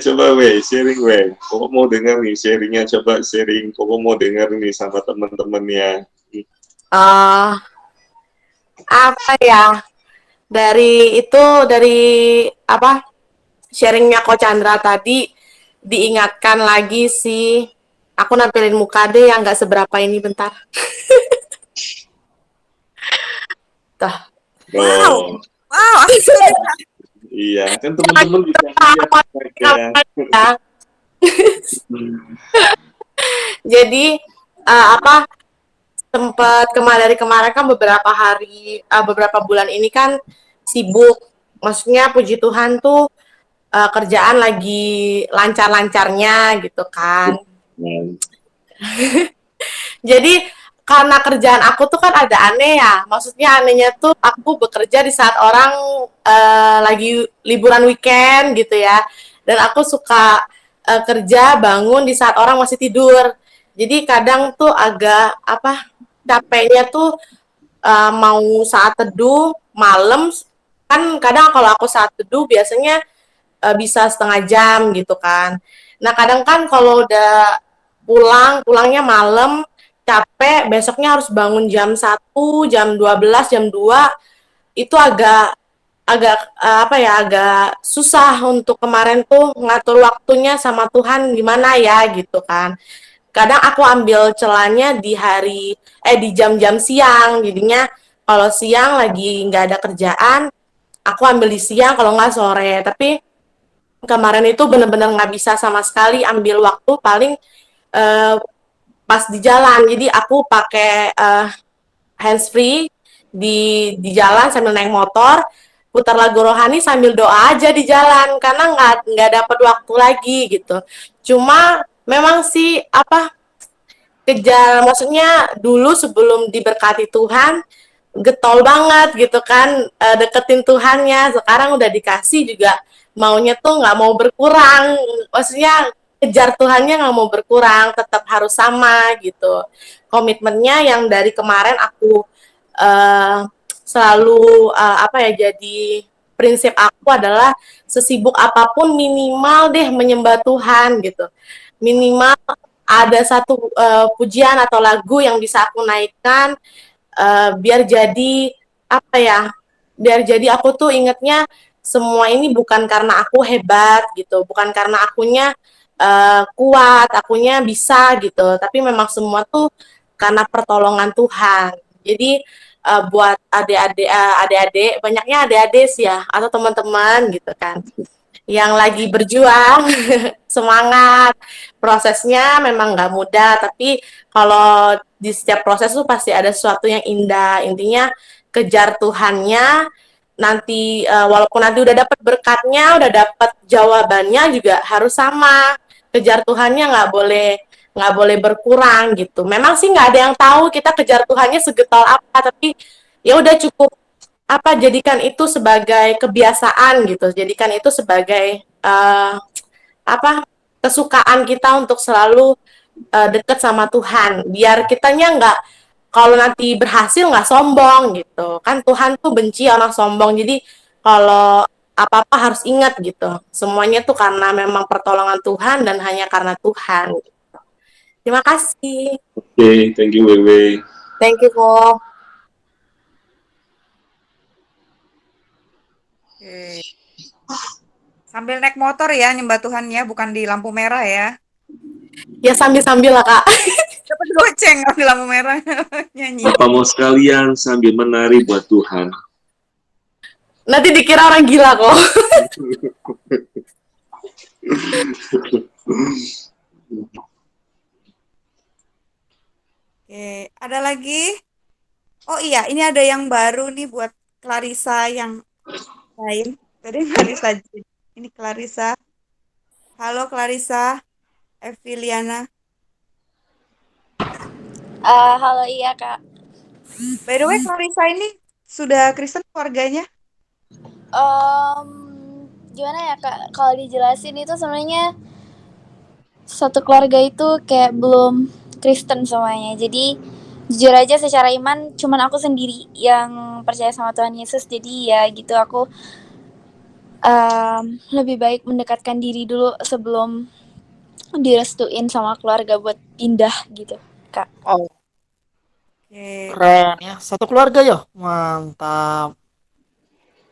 Coba sharing Kok mau dengar nih sharingnya, coba sharing. Kok mau dengar nih sama teman-temannya. Apa ya? Dari apa? Sharingnya Ko Chandra tadi diingatkan lagi sih. Aku nampilin muka deh yang nggak seberapa ini bentar. Tuh. Wow. Iya, kan teman-teman bisa lihat. Jadi sempat dari kemarin kan beberapa bulan ini kan sibuk. Maksudnya puji Tuhan tuh kerjaan lagi lancar-lancarnya gitu kan. Jadi karena kerjaan aku tuh kan ada aneh ya. Maksudnya anehnya tuh aku bekerja di saat orang lagi liburan weekend gitu ya. Dan aku suka kerja bangun di saat orang masih tidur. Jadi kadang tuh agak capeknya tuh mau saat teduh malam kan kadang kalau aku saat teduh biasanya bisa setengah jam gitu kan. Nah kadang kan kalau udah pulangnya malam capek, besoknya harus bangun jam 1, jam 12, jam 2 itu agak agak susah untuk kemarin tuh ngatur waktunya sama Tuhan gimana ya gitu kan. kadang aku ambil celahnya di jam-jam siang, jadinya kalau siang lagi nggak ada kerjaan, aku ambil di siang, kalau nggak sore. Tapi kemarin itu bener-bener nggak bisa sama sekali ambil waktu, paling eh, pas di jalan. Jadi aku pakai handsfree di jalan sambil naik motor, putar lagu rohani sambil doa aja di jalan, karena nggak dapat waktu lagi gitu. Cuma memang sih maksudnya dulu sebelum diberkati Tuhan getol banget gitu kan, deketin Tuhannya. Sekarang udah dikasih juga maunya tuh nggak mau berkurang, maksudnya kejar Tuhannya nggak mau berkurang, tetap harus sama gitu komitmennya. Yang dari kemarin aku selalu jadi prinsip aku adalah sesibuk apapun minimal deh menyembah Tuhan gitu, minimal ada satu pujian atau lagu yang bisa aku naikkan, biar jadi biar jadi aku tuh ingetnya semua ini bukan karena aku hebat gitu, bukan karena akunya kuat, akunya bisa gitu, tapi memang semua tuh karena pertolongan Tuhan. Jadi buat adik-adik, banyaknya adik-adik sih ya, atau teman-teman gitu kan, yang lagi berjuang, semangat. Prosesnya memang nggak mudah, tapi kalau di setiap proses tuh pasti ada sesuatu yang indah. Intinya kejar Tuhannya, nanti walaupun nanti udah dapat berkatnya, udah dapat jawabannya, juga harus sama. Kejar Tuhannya nggak boleh berkurang gitu. Memang sih nggak ada yang tahu kita kejar Tuhannya segetol apa, tapi ya udah cukup jadikan itu sebagai kebiasaan gitu, jadikan itu sebagai kesukaan kita untuk selalu dekat sama Tuhan, biar kitanya nggak, kalau nanti berhasil nggak sombong gitu kan. Tuhan tuh benci orang sombong. Jadi kalau apa-apa harus ingat gitu, semuanya tuh karena memang pertolongan Tuhan dan hanya karena Tuhan. Terima kasih. Oke, thank you Wewe. Thank you kok. Oke. Sambil naik motor ya nyembah Tuhan ya, bukan di lampu merah ya. Ya sambil-sambil lah Kak. Dapat goceng kalau di lampu merah nyanyi. Apa mau sekalian sambil menari buat Tuhan? Nanti dikira orang gila kok. Oke, ada lagi? Oh iya, ini ada yang baru nih buat Clarissa yang lain. Tadi Clarissa, ini Clarissa. Halo Clarissa, Eviliana. Halo, iya Kak. By the way, Clarissa ini sudah Kristen keluarganya? Gimana ya Kak? Kalau dijelasin itu sebenarnya satu keluarga itu kayak belum Kristen semuanya. Jadi jujur aja secara iman cuman aku sendiri yang percaya sama Tuhan Yesus. Jadi ya gitu, aku lebih baik mendekatkan diri dulu sebelum direstuin sama keluarga buat pindah gitu Kak. Oh, Oke. keren ya. Satu keluarga ya. Mantap.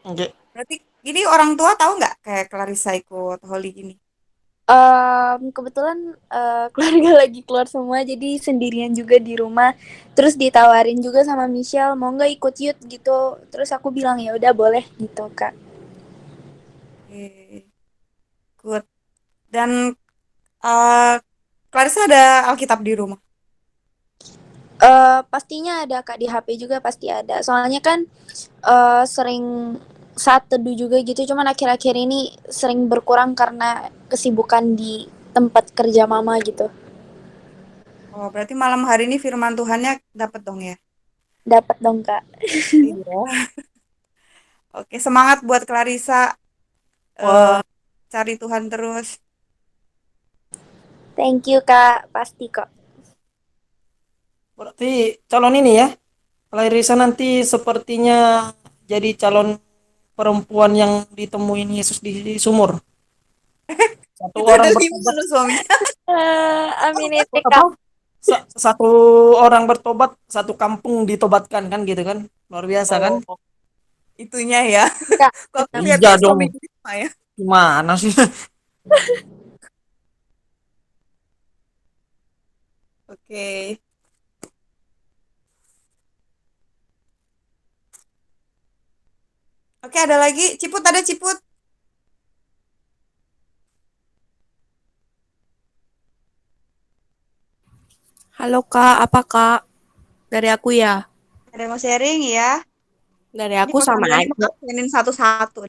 Oke. Berarti ini orang tua tahu nggak kayak Clarissa ikut Holy gini? Kebetulan keluarga lagi keluar semua, jadi sendirian juga di rumah. Terus ditawarin juga sama Michelle, mau nggak ikut youth gitu. Terus aku bilang ya udah boleh gitu Kak. Oke. Good. Dan Clarissa ada Alkitab di rumah? Pastinya ada Kak, di HP juga pasti ada. Soalnya kan sering saat teduh juga gitu, cuman akhir-akhir ini sering berkurang karena kesibukan di tempat kerja mama gitu. Oh, berarti malam hari ini firman Tuhannya dapat dong ya? Dapat dong Kak. Iya. Oke, semangat buat Clarissa. Cari Tuhan terus. Thank you Kak, pasti kok. Berarti calon ini ya. Clarissa nanti sepertinya jadi calon perempuan yang ditemuin Yesus di sumur. Satu Itu orang ada 5 bertobat. loh suaminya. Amin ya Kak. Satu orang bertobat, satu kampung ditobatkan kan gitu kan. Luar biasa kan? Itunya ya. Kok aku Iya lihatnya dong. suami 5 ya? Gimana sih? Oke. Oke, ada lagi. Ciput, ada Ciput. Halo Kak, apa Kak? Dari aku ya. Ada yang mau sharing ya? Dari Ini aku kalau sama kalian aja. semua absenin satu-satu.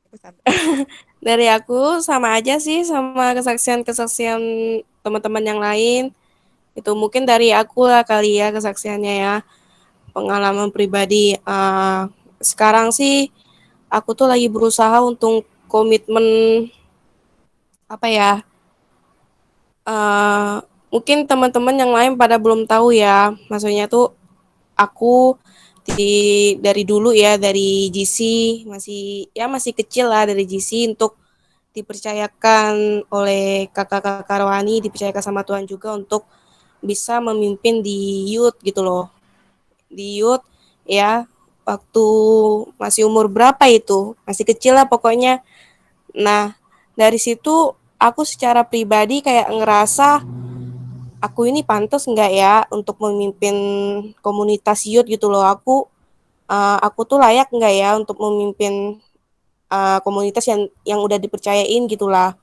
Dari aku sama aja sih sama kesaksian-kesaksian teman-teman yang lain. Itu mungkin dari aku lah kali ya kesaksiannya ya. Pengalaman pribadi. Sekarang sih aku tuh lagi berusaha untuk komitmen apa ya? eh Mungkin teman-teman yang lain pada belum tahu ya. Maksudnya tuh aku dari dulu ya dari GC masih kecil lah dari GC untuk dipercayakan oleh kakak-kakak rohani, dipercayakan sama Tuhan juga untuk bisa memimpin di youth gitu loh. Di youth ya waktu masih umur berapa itu? Masih kecil lah pokoknya. Nah, dari situ aku secara pribadi kayak ngerasa aku ini pantas nggak ya untuk memimpin komunitas youth gitu loh. Aku tuh layak nggak ya untuk memimpin komunitas yang udah dipercayain gitulah.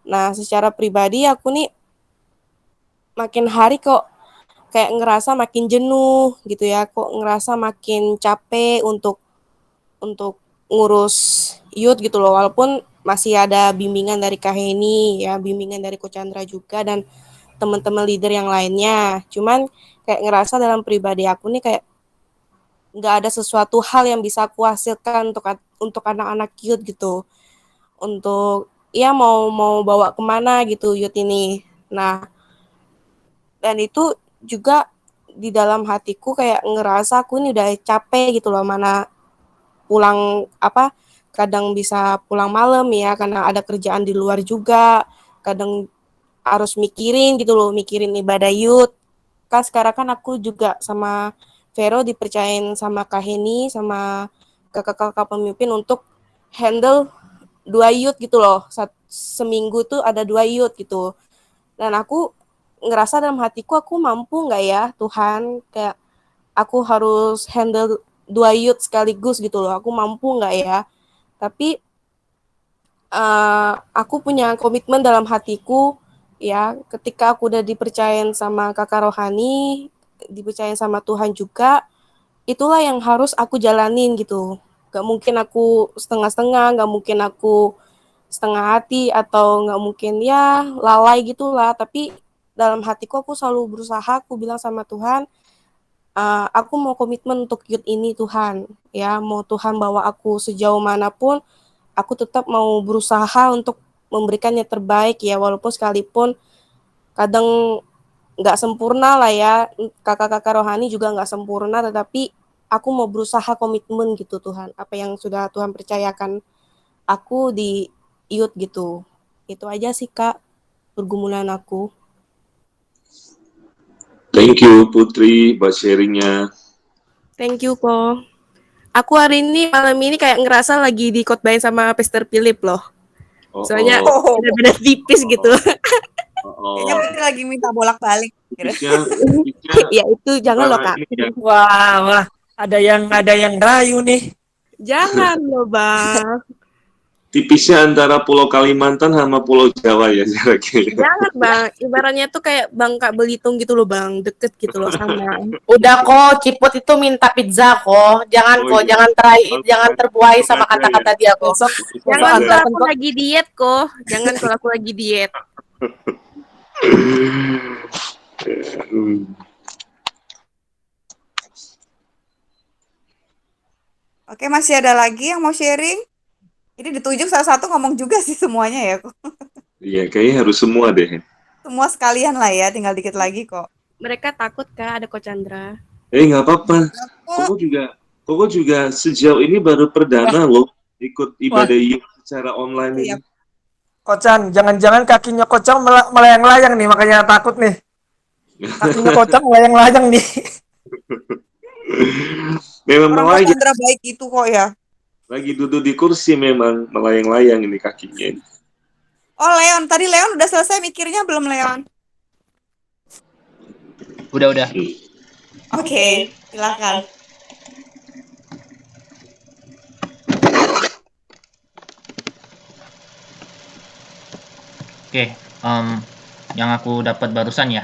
Nah, secara pribadi aku nih makin hari kok kayak ngerasa makin jenuh gitu ya, kok ngerasa makin capek untuk ngurus youth gitu loh, walaupun masih ada bimbingan dari Kak Heni ya, bimbingan dari Coach Chandra juga dan teman-teman leader yang lainnya. Cuman kayak ngerasa dalam pribadi aku nih kayak nggak ada sesuatu hal yang bisa aku hasilkan untuk anak-anak youth gitu. Untuk ya mau bawa kemana gitu youth ini. Nah, dan itu juga di dalam hatiku kayak ngerasa aku ini udah capek gitu loh, mana pulang kadang bisa pulang malam ya karena ada kerjaan di luar juga, kadang harus mikirin gitu loh, mikirin ibadah youth. Kan sekarang kan aku juga sama Vero dipercayain sama Kak Heni sama kakak-kakak pemimpin untuk handle 2 youth gitu loh. Seminggu tuh ada 2 youth gitu. Dan aku ngerasa dalam hatiku aku mampu nggak ya Tuhan, kayak aku harus handle 2 youth sekaligus gitu loh. Aku mampu nggak ya? Tapi aku punya komitmen dalam hatiku ya, ketika aku udah dipercayain sama kakak rohani, dipercayain sama Tuhan juga, itulah yang harus aku jalanin gitu. Gak mungkin aku setengah-setengah, gak mungkin aku setengah hati atau nggak mungkin ya lalai gitulah, tapi dalam hatiku aku selalu berusaha, aku bilang sama Tuhan, aku mau komitmen untuk youth ini Tuhan ya, mau Tuhan bawa aku sejauh manapun aku tetap mau berusaha untuk memberikan yang terbaik ya, walaupun sekalipun kadang nggak sempurna lah ya, kakak-kakak rohani juga nggak sempurna, tetapi aku mau berusaha komitmen gitu Tuhan, apa yang sudah Tuhan percayakan aku di youth gitu. Itu aja sih Kak pergumulan aku. Thank you Putri buat sharingnya. Thank you kok. Aku hari ini malam ini kayak ngerasa lagi dikotbahin sama Pastor Philip loh. Soalnya benar-benar tipis gitu. Kayaknya Putri lagi minta bolak-balik. Ya itu jangan loh Kak. Wah, ada yang rayu nih. Jangan loh Bang. Tipisnya antara Pulau Kalimantan sama Pulau Jawa ya kira-kira. Jangan Bang, ibaratnya tuh kayak Bangka Belitung gitu loh Bang, deket gitu loh sama. Udah kok, Ciput itu minta pizza kok. Jangan kok, jangan terbuai sama kata-kata dia kok. Jangan kalau aku lagi diet kok. Jangan kalau aku lagi diet. Oke, masih ada lagi yang mau sharing? Ini ditunjuk salah satu ngomong juga sih semuanya ya kok. Iya, kayaknya harus semua deh. Semua sekalian lah ya, tinggal dikit lagi kok. Mereka takut Kak ada Coach Chandra. Nggak apa-apa. Koko juga sejauh ini baru perdana loh ikut ibadah youth secara online ini. Kocan, jangan-jangan kakinya Kocang melayang-layang nih, makanya takut nih. Kakinya Kocang melayang-layang nih. Memang orang Coach Chandra baik itu kok ya. Lagi duduk di kursi memang melayang-layang ini kakinya. Oh Leon, tadi Leon udah selesai mikirnya belum Leon? Udah. Oke, silakan. Oke, yang aku dapat barusan ya.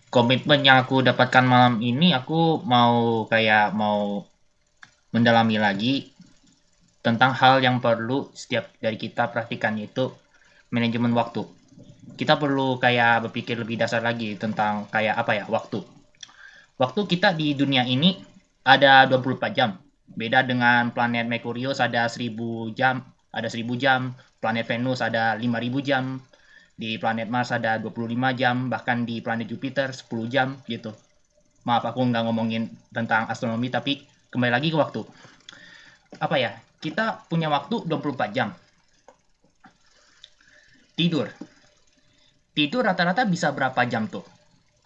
Komitmen yang aku dapatkan malam ini, aku mau mendalami lagi tentang hal yang perlu setiap dari kita perhatikan, yaitu manajemen waktu. Kita perlu kayak berpikir lebih dasar lagi tentang kayak apa ya, waktu. Waktu kita di dunia ini ada 24 jam. Beda dengan planet Merkurius ada 1000 jam, planet Venus ada 5000 jam, di planet Mars ada 25 jam, bahkan di planet Jupiter 10 jam gitu. Maaf aku nggak ngomongin tentang astronomi, tapi kembali lagi ke waktu. Apa ya, kita punya waktu 24 jam. Tidur rata-rata bisa berapa jam tuh?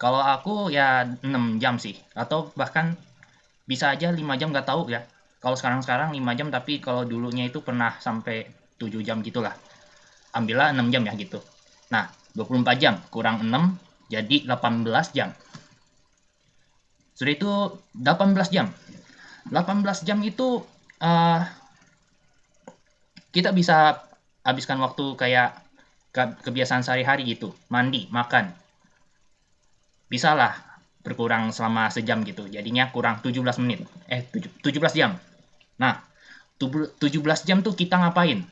Kalau aku ya 6 jam sih, atau bahkan bisa aja 5 jam, nggak tahu ya. Kalau sekarang 5 jam, tapi kalau dulunya itu pernah sampai 7 jam gitulah. Ambillah 6 jam ya gitu. Nah, 24 jam kurang 6 jadi 18 jam. Sudah itu 18 jam. 18 jam itu kita bisa habiskan waktu kayak kebiasaan sehari-hari gitu. Mandi, makan. Bisa lah berkurang selama sejam gitu. Jadinya kurang 17 menit. 17 jam. Nah, 17 jam tuh kita ngapain?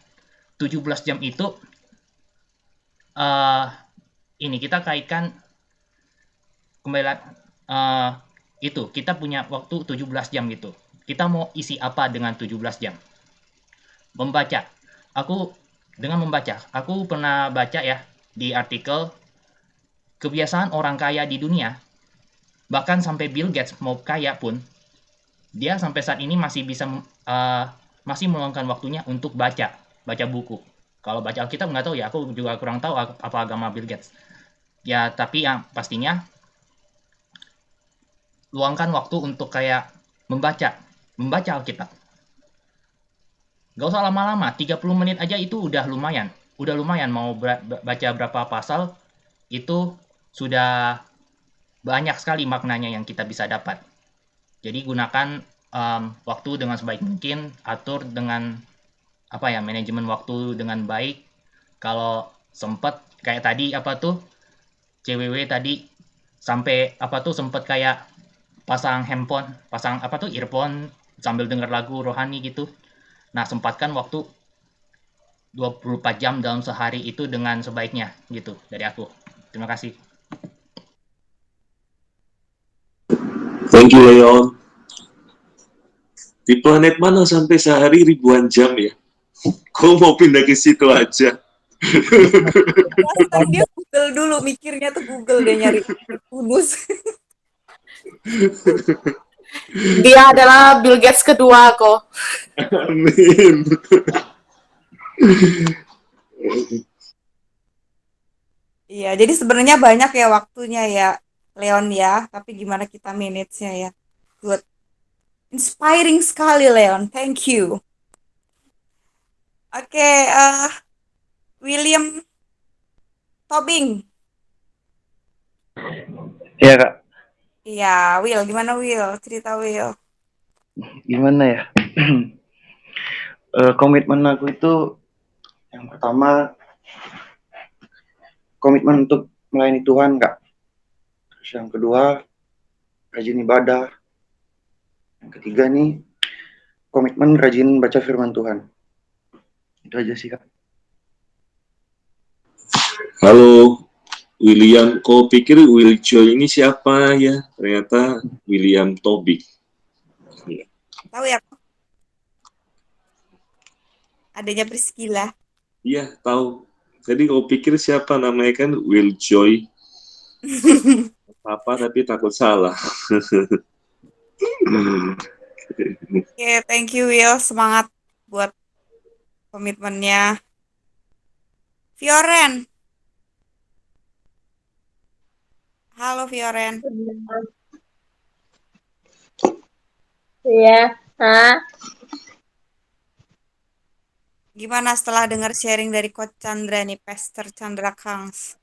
17 jam itu ini kita kaitkan kembali itu kita punya waktu 17 jam gitu. Kita mau isi apa dengan 17 jam? Membaca. Aku pernah baca ya di artikel kebiasaan orang kaya di dunia, bahkan sampai Bill Gates mau kaya pun, dia sampai saat ini masih bisa masih meluangkan waktunya untuk baca buku. Kalau baca Alkitab nggak tahu ya, aku juga kurang tahu apa agama Bill Gates. Ya, tapi yang pastinya luangkan waktu untuk kayak membaca Alkitab. Gak usah lama-lama, 30 menit aja itu udah lumayan. Mau baca berapa pasal, itu sudah banyak sekali maknanya yang kita bisa dapat. Jadi gunakan waktu dengan sebaik mungkin, atur dengan manajemen waktu dengan baik. Kalau sempat kayak tadi CWW tadi sampai sempat kayak pasang handphone, earphone sambil denger lagu rohani gitu. Nah, sempatkan waktu 24 jam dalam sehari itu dengan sebaiknya gitu dari aku. Terima kasih. Thank you, Leon. Di planet mana sampai sehari ribuan jam ya? Kok mau pindah ke situ aja? Kan dia Google dulu, mikirnya tuh Google dia nyari Venus. Dia adalah Bill Gates kedua kok. Amin. Iya, jadi sebenarnya banyak ya waktunya ya, Leon ya. Tapi gimana kita manage-nya ya? Good. Inspiring sekali, Leon. Thank you. Oke, William Tobing. Iya kak, Iya, Will. Gimana Will? Cerita Will. gimana ya? Komitmen aku itu yang pertama komitmen untuk melayani Tuhan kak. Terus yang kedua rajin ibadah. Yang ketiga nih komitmen rajin baca firman Tuhan. Itu aja sih kak. Halo, William. Kau pikir Will Joy ini siapa ya? Ternyata William Tobing. Tahu ya? Adanya Priscilla. Iya, tahu. Jadi kau pikir siapa namanya kan Will Joy. Apa tapi takut salah. Oke, thank you Will. Semangat buat komitmennya. Fioren. Halo Fioren. Iya, Gimana setelah dengar sharing dari Coach Chandra nih, Pastor Chandra Kangs?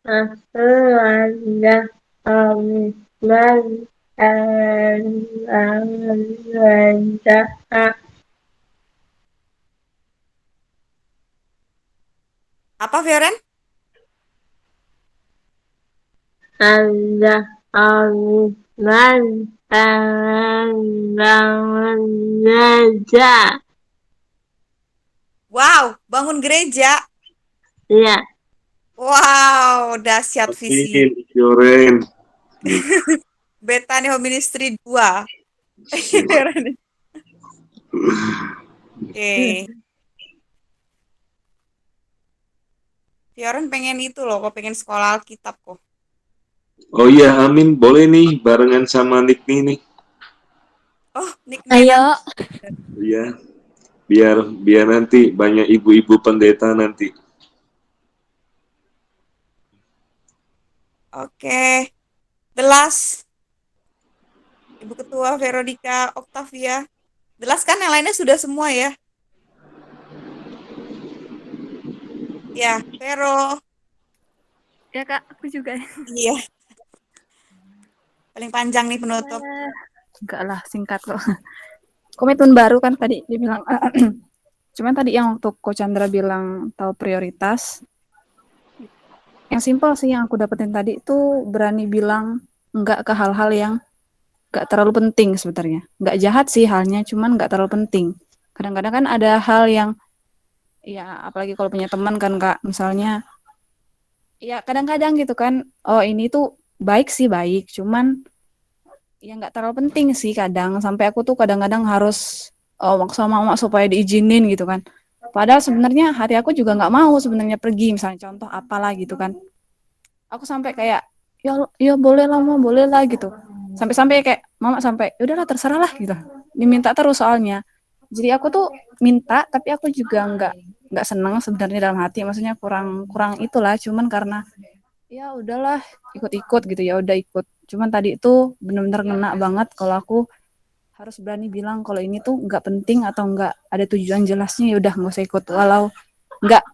Aku ada komitmen ada Apa, Fioren? komitmen bangun gereja. Wow, bangun gereja. Iya. Wow, dahsyat visi. Amin, Fioren. Betani Home Ministry 2. Fioren. Oke. Fioren pengen itu loh, kok pengen sekolah Alkitab kok. Oh iya, Amin. Boleh nih, barengan sama Nick nih. Oh, Nick Ayo. Iya. Biar nanti banyak ibu-ibu pendeta nanti. Oke. The last. Ibu Ketua Veronica Octavia. The last kan yang lainnya sudah semua ya? Ya, Vero. Ya Kak, aku juga. Iya. Paling panjang nih penutup. Enggak lah, singkat kok. Komitmen baru kan tadi dibilang. Cuman tadi yang waktu Ko Chandra bilang tahu prioritas. Yang simpel sih yang aku dapetin tadi itu berani bilang enggak ke hal-hal yang enggak terlalu penting sebenarnya. Enggak jahat sih halnya, cuman enggak terlalu penting. Kadang-kadang kan ada hal yang ya apalagi kalau punya teman kan Kak, misalnya ya kadang-kadang gitu kan, oh ini tuh baik sih baik, cuman ya nggak terlalu penting sih kadang, sampai aku tuh kadang-kadang harus maksa mama supaya diizinin gitu kan. Padahal sebenarnya hati aku juga nggak mau sebenarnya pergi, misalnya contoh apalah gitu kan. Aku sampai kayak ya boleh lah mau boleh lah gitu. Sampai-sampai kayak mama sampai udahlah terserah lah gitu. Diminta terus soalnya. Jadi aku tuh minta tapi aku juga nggak seneng sebenarnya dalam hati, maksudnya kurang itulah, cuman karena ya udahlah ikut-ikut gitu, ya udah ikut. Cuman tadi itu benar-benar ngena banget kalau aku harus berani bilang kalau ini tuh nggak penting atau nggak ada tujuan jelasnya, ya udah nggak usah ikut, walau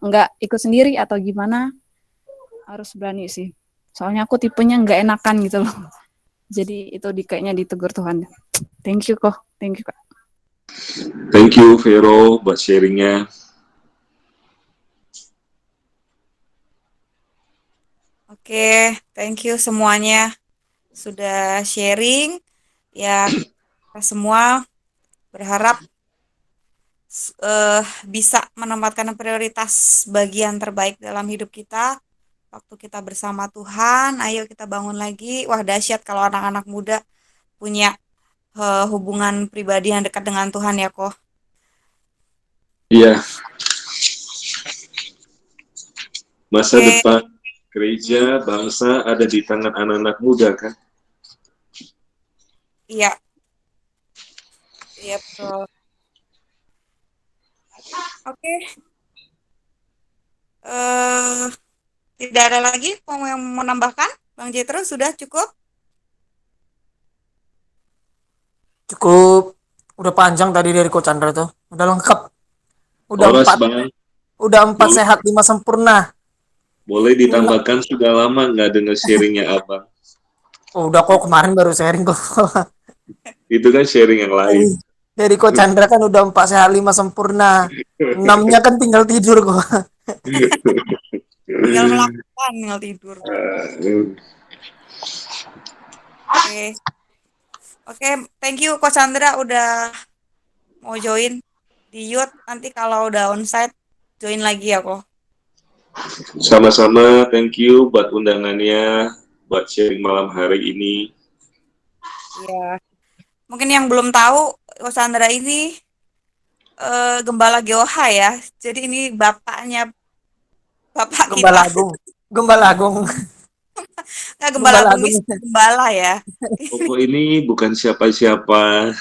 nggak ikut sendiri atau gimana, harus berani sih. Soalnya aku tipenya nggak enakan gitu loh. Jadi itu kayaknya ditegur Tuhan. Thank you Kak. Thank you, Vero, buat sharingnya. Oke, thank you semuanya sudah sharing. Ya, kita semua berharap bisa menempatkan prioritas bagian terbaik dalam hidup kita. Waktu kita bersama Tuhan, ayo kita bangun lagi. Wah, dahsyat kalau anak-anak muda punya hubungan pribadi yang dekat dengan Tuhan ya kok. Iya. Masa depan gereja, bangsa ada di tangan anak-anak muda kan? Iya. Iya, betul. Oke. Tidak ada lagi yang mau menambahkan? Bang Jetro sudah cukup? Cukup. Udah panjang tadi dari Coach Chandra tuh. Udah lengkap. Udah empat sehat 5 sempurna. Boleh ditambahkan, sudah lama nggak dengar sharingnya Abang. Oh, udah kok, kemarin baru sharing kok. Itu kan sharing yang lain. Dari Coach Chandra kan udah 4 sehat 5 sempurna. 6-nya kan tinggal tidur kok. Tinggal melakukan, tinggal tidur. Oke, thank you Coach Chandra udah mau join di Youth. Nanti kalau udah onsite join lagi ya kok. Sama-sama, thank you buat undangannya, buat sharing malam hari ini. Iya. Mungkin yang belum tahu, Coach Chandra ini Gembala GOH ya. Jadi ini bapaknya Bapak Gembala kita. Agung. Gembala Agung. Nah, Gembala Agung ini gembala ya. Pokok ini bukan siapa-siapa.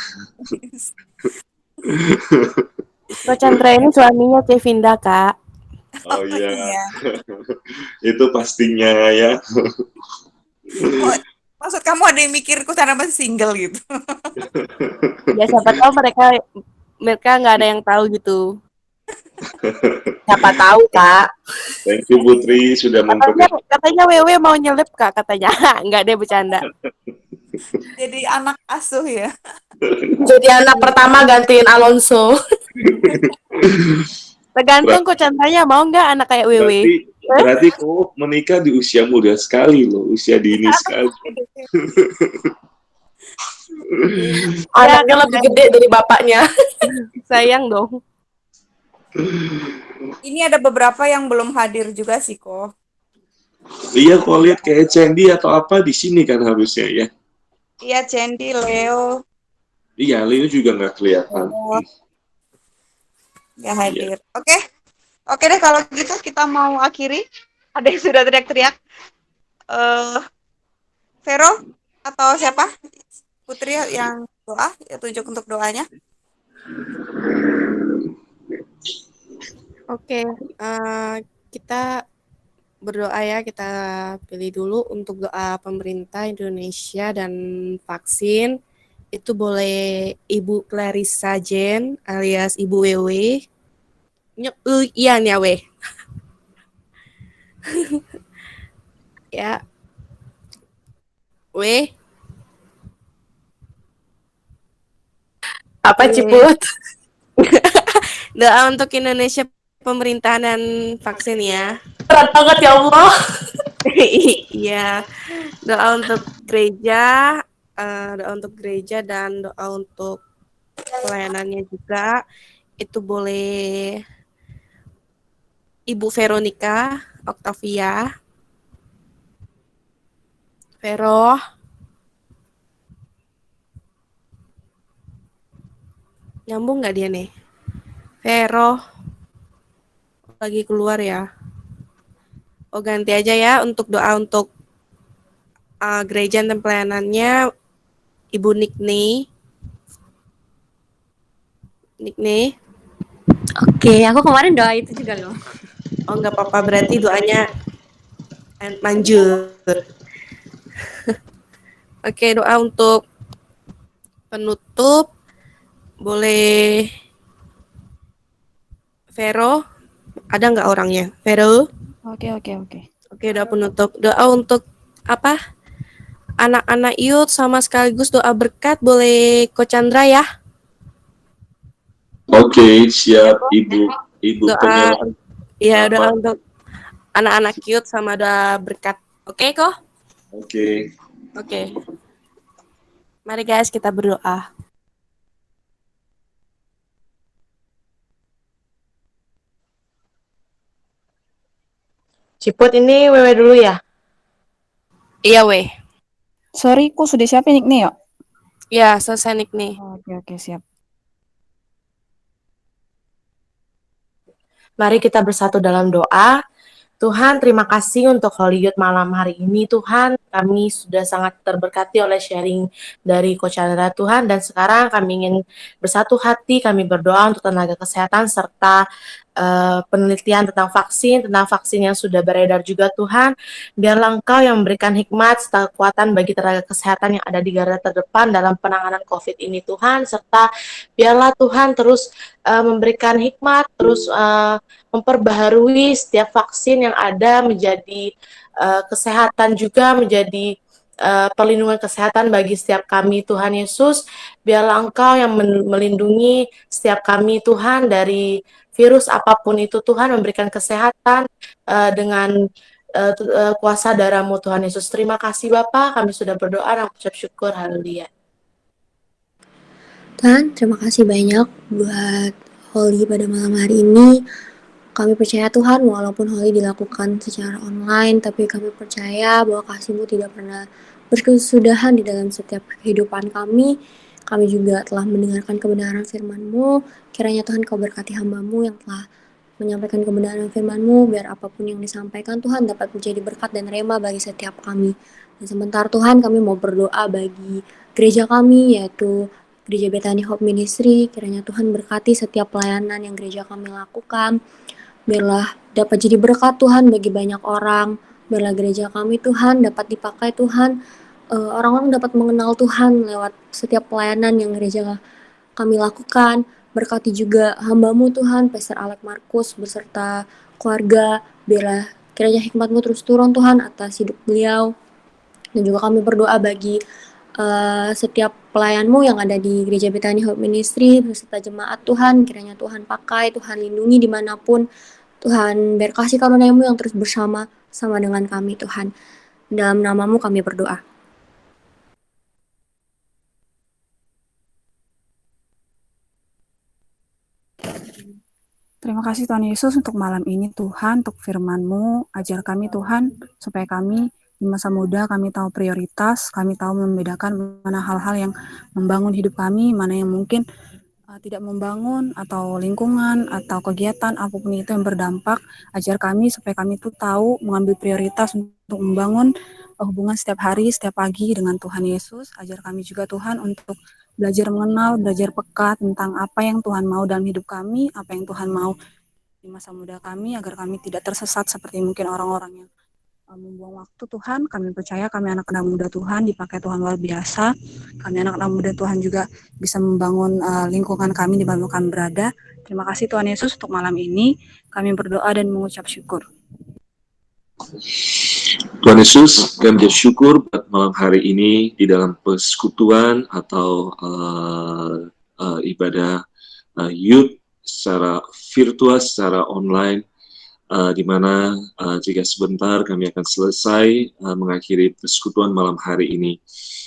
Coach Chandra ini suaminya Kevinda, Kak. Oh iya. Itu pastinya ya. Maksud kamu ada yang mikir Coach Chandra masih single gitu? Ya siapa tahu mereka nggak ada yang tahu gitu. Siapa tahu, Kak. Thank you Putri sudah Katanya Wewe mau nyelip Kak katanya. Enggak deh bercanda. Jadi anak asuh ya. Jadi anak pertama gantiin Alonso. Tergantung Coach Chandra mau nggak anak kayak Wewe. Berarti kau menikah di usia muda sekali loh, usia dini sekali. Anaknya lebih gede dari bapaknya. Sayang dong. Ini ada beberapa yang belum hadir juga sih kok. Iya, kau lihat kayak Candy atau apa di sini kan harusnya ya. Iya, Candy, Leo. Iya, Leo juga nggak kelihatan. Nggak hadir. Oke. Oke deh kalau gitu kita mau akhiri. Ada yang sudah teriak-teriak. Vero atau siapa? Putri yang doa, ya tunjuk untuk doanya. Oke, kita berdoa ya, kita pilih dulu untuk doa pemerintah Indonesia dan vaksin. Itu boleh Ibu Clarissa Jen alias Ibu Wewe. Iya nih we. Ya. We. Apa Ciput? Doa untuk Indonesia pemerintahan dan vaksin ya. Berat banget ya Allah. Iya. Doa untuk gereja, dan doa untuk pelayanannya juga. Itu boleh Ibu Veronica Octavia. Vero. Nyambung nggak dia nih? Vero. Lagi keluar ya. Oh ganti aja ya untuk doa untuk gereja dan pelayanannya Ibu Nikni. Oke, aku kemarin doa itu juga loh. Oh nggak apa-apa, berarti doanya manjur. Oke, doa untuk penutup boleh Vero. Ada nggak orangnya? Vero? Oke. Oke, doa penutup. Doa untuk apa? Anak-anak youth sama sekaligus doa berkat boleh Coach Chandra ya. Oke, siap Ibu Doa, iya doa Apa? untuk anak-anak youth sama doa berkat. Oke kok? Oke. Oke. Mari guys kita berdoa. Ciput ini Wewe dulu ya? Iya weh. Sorry, kok sudah siapin nick nih ya? Ya, selesai nih nih. Oke, siap. Mari kita bersatu dalam doa. Tuhan, terima kasih untuk Holy Youth malam hari ini. Tuhan, kami sudah sangat terberkati oleh sharing dari Coach Chandra Tuhan. Dan sekarang kami ingin bersatu hati, kami berdoa untuk tenaga kesehatan serta penelitian tentang vaksin yang sudah beredar juga Tuhan. Biarlah Engkau yang memberikan hikmat serta kekuatan bagi tenaga kesehatan yang ada di garda terdepan dalam penanganan COVID ini Tuhan. Serta biarlah Tuhan terus memberikan hikmat, terus memperbaharui setiap vaksin yang ada menjadi kesehatan juga, menjadi perlindungan kesehatan bagi setiap kami Tuhan Yesus. Biarlah Engkau yang melindungi setiap kami Tuhan dari virus apapun itu Tuhan, memberikan kesehatan dengan kuasa darah-Mu Tuhan Yesus. Terima kasih Bapa, kami sudah berdoa dan ucap syukur. Haleluya. Tuhan, terima kasih banyak buat Holy pada malam hari ini. Kami percaya Tuhan, walaupun Holy dilakukan secara online, tapi kami percaya bahwa kasih-Mu tidak pernah berkesudahan di dalam setiap kehidupan kami. Kami juga telah mendengarkan kebenaran firman-Mu. Kiranya Tuhan Kau berkati hamba-Mu yang telah menyampaikan kebenaran firman-Mu, biar apapun yang disampaikan Tuhan dapat menjadi berkat dan rema bagi setiap kami. Dan sementara Tuhan, kami mau berdoa bagi gereja kami, yaitu Gereja Bethany Hope Ministry. Kiranya Tuhan berkati setiap pelayanan yang gereja kami lakukan. Biarlah dapat jadi berkat Tuhan bagi banyak orang. Biarlah gereja kami Tuhan dapat dipakai Tuhan. Orang-orang dapat mengenal Tuhan lewat setiap pelayanan yang gereja kami lakukan. berkati juga hamba-Mu Tuhan, Pastor Alek Markus beserta keluarga, biarlah kiranya hikmat-Mu terus turun Tuhan atas hidup beliau. Dan juga kami berdoa bagi setiap pelayan-Mu yang ada di Gereja Betani Hope Ministry beserta jemaat Tuhan, kiranya Tuhan pakai, Tuhan lindungi dimanapun, Tuhan berkasih karunia-Mu yang terus bersama dengan kami Tuhan. Dalam nama-Mu kami berdoa. Terima kasih Tuhan Yesus untuk malam ini Tuhan, untuk firman-Mu, ajar kami Tuhan, supaya kami di masa muda kami tahu prioritas, kami tahu membedakan mana hal-hal yang membangun hidup kami, mana yang mungkin tidak membangun, atau lingkungan, atau kegiatan, apapun itu yang berdampak, ajar kami supaya kami tuh tahu mengambil prioritas untuk membangun hubungan setiap hari, setiap pagi dengan Tuhan Yesus. Ajar kami juga Tuhan untuk belajar mengenal, belajar peka tentang apa yang Tuhan mau dalam hidup kami, apa yang Tuhan mau di masa muda kami, agar kami tidak tersesat seperti mungkin orang-orang yang membuang waktu Tuhan. Kami percaya kami anak-anak muda Tuhan dipakai Tuhan luar biasa. Kami anak-anak muda Tuhan juga bisa membangun lingkungan kami di mana kami berada. Terima kasih Tuhan Yesus untuk malam ini. Kami berdoa dan mengucap syukur. Tuhan Yesus, kami bersyukur pada malam hari ini di dalam persekutuan atau ibadah youth secara virtual, secara online, di mana jika sebentar kami akan selesai mengakhiri persekutuan malam hari ini.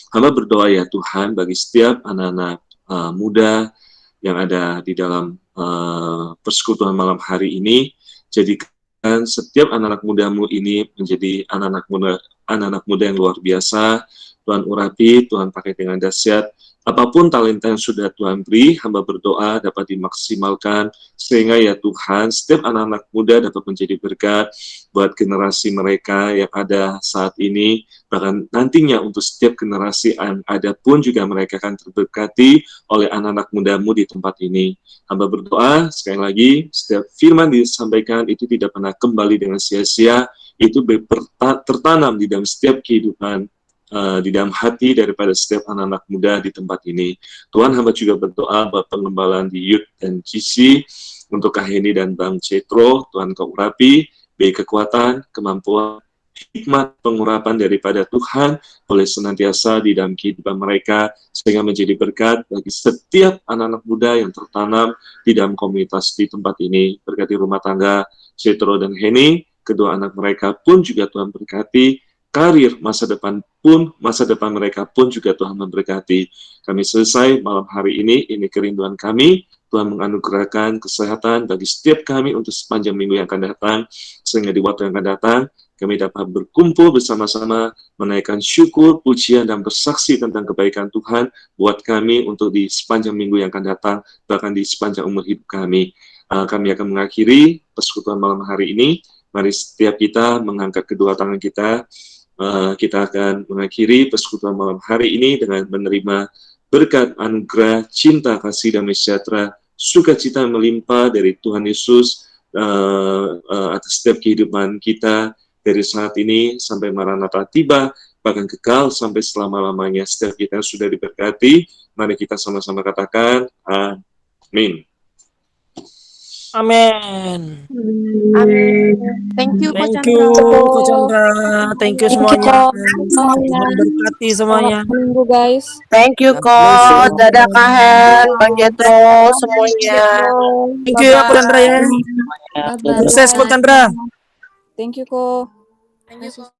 Hamba berdoa ya Tuhan bagi setiap anak-anak muda yang ada di dalam persekutuan malam hari ini, jadikan setiap anak-anak muda-Mu ini menjadi anak-anak muda yang luar biasa. Tuhan urapi, Tuhan pakai dengan dahsyat. Apapun talenta yang sudah Tuhan beri, hamba berdoa dapat dimaksimalkan, sehingga ya Tuhan, setiap anak-anak muda dapat menjadi berkat buat generasi mereka yang ada saat ini, bahkan nantinya untuk setiap generasi yang ada pun juga mereka akan terberkati oleh anak-anak muda-Mu di tempat ini. Hamba berdoa, sekali lagi, setiap firman disampaikan itu tidak pernah kembali dengan sia-sia, itu tertanam di dalam setiap kehidupan, di dalam hati daripada setiap anak-anak muda di tempat ini. Tuhan, hamba juga berdoa buat pengembalaan di Youth dan GC untuk Kak Heni dan Bang Cetro. Tuhan Kau urapi, beri kekuatan, kemampuan, hikmat, pengurapan daripada Tuhan boleh senantiasa di dalam kehidupan mereka, sehingga menjadi berkat bagi setiap anak-anak muda yang tertanam di dalam komunitas di tempat ini. Berkati rumah tangga Cetro dan Heni, kedua anak mereka pun juga Tuhan berkati, karir masa depan mereka pun juga Tuhan memberkati. Kami selesai malam hari ini kerinduan kami, Tuhan menganugerahkan kesehatan bagi setiap kami untuk sepanjang minggu yang akan datang, sehingga di waktu yang akan datang, kami dapat berkumpul bersama-sama, menaikkan syukur, pujian, dan bersaksi tentang kebaikan Tuhan buat kami untuk di sepanjang minggu yang akan datang, bahkan di sepanjang umur hidup kami. Kami akan mengakhiri persekutuan malam hari ini. Mari setiap kita mengangkat kedua tangan kita. Kita akan mengakhiri persekutuan malam hari ini dengan menerima berkat anugerah, cinta, kasih, damai sejahtera, sukacita yang melimpah dari Tuhan Yesus atas setiap kehidupan kita dari saat ini sampai Maranatha tiba, bahkan kekal sampai selama-lamanya. Setiap kita sudah diberkati, mari kita sama-sama katakan amin. Amin. Amin. Thank you, Ko Thank Chandra. you, Ko Chandra. Thank you semuanya. Tuhan berkati semuanya. Selamat minggu guys. Thank you, God Ko. bless you. Dadah, Kak Hen, Bang Jetro, semuanya. Thank you ya, Ko Chandra ya. Bye-bye. Sukses, Ko Chandra. Thank you Ko. Thank you, Ko.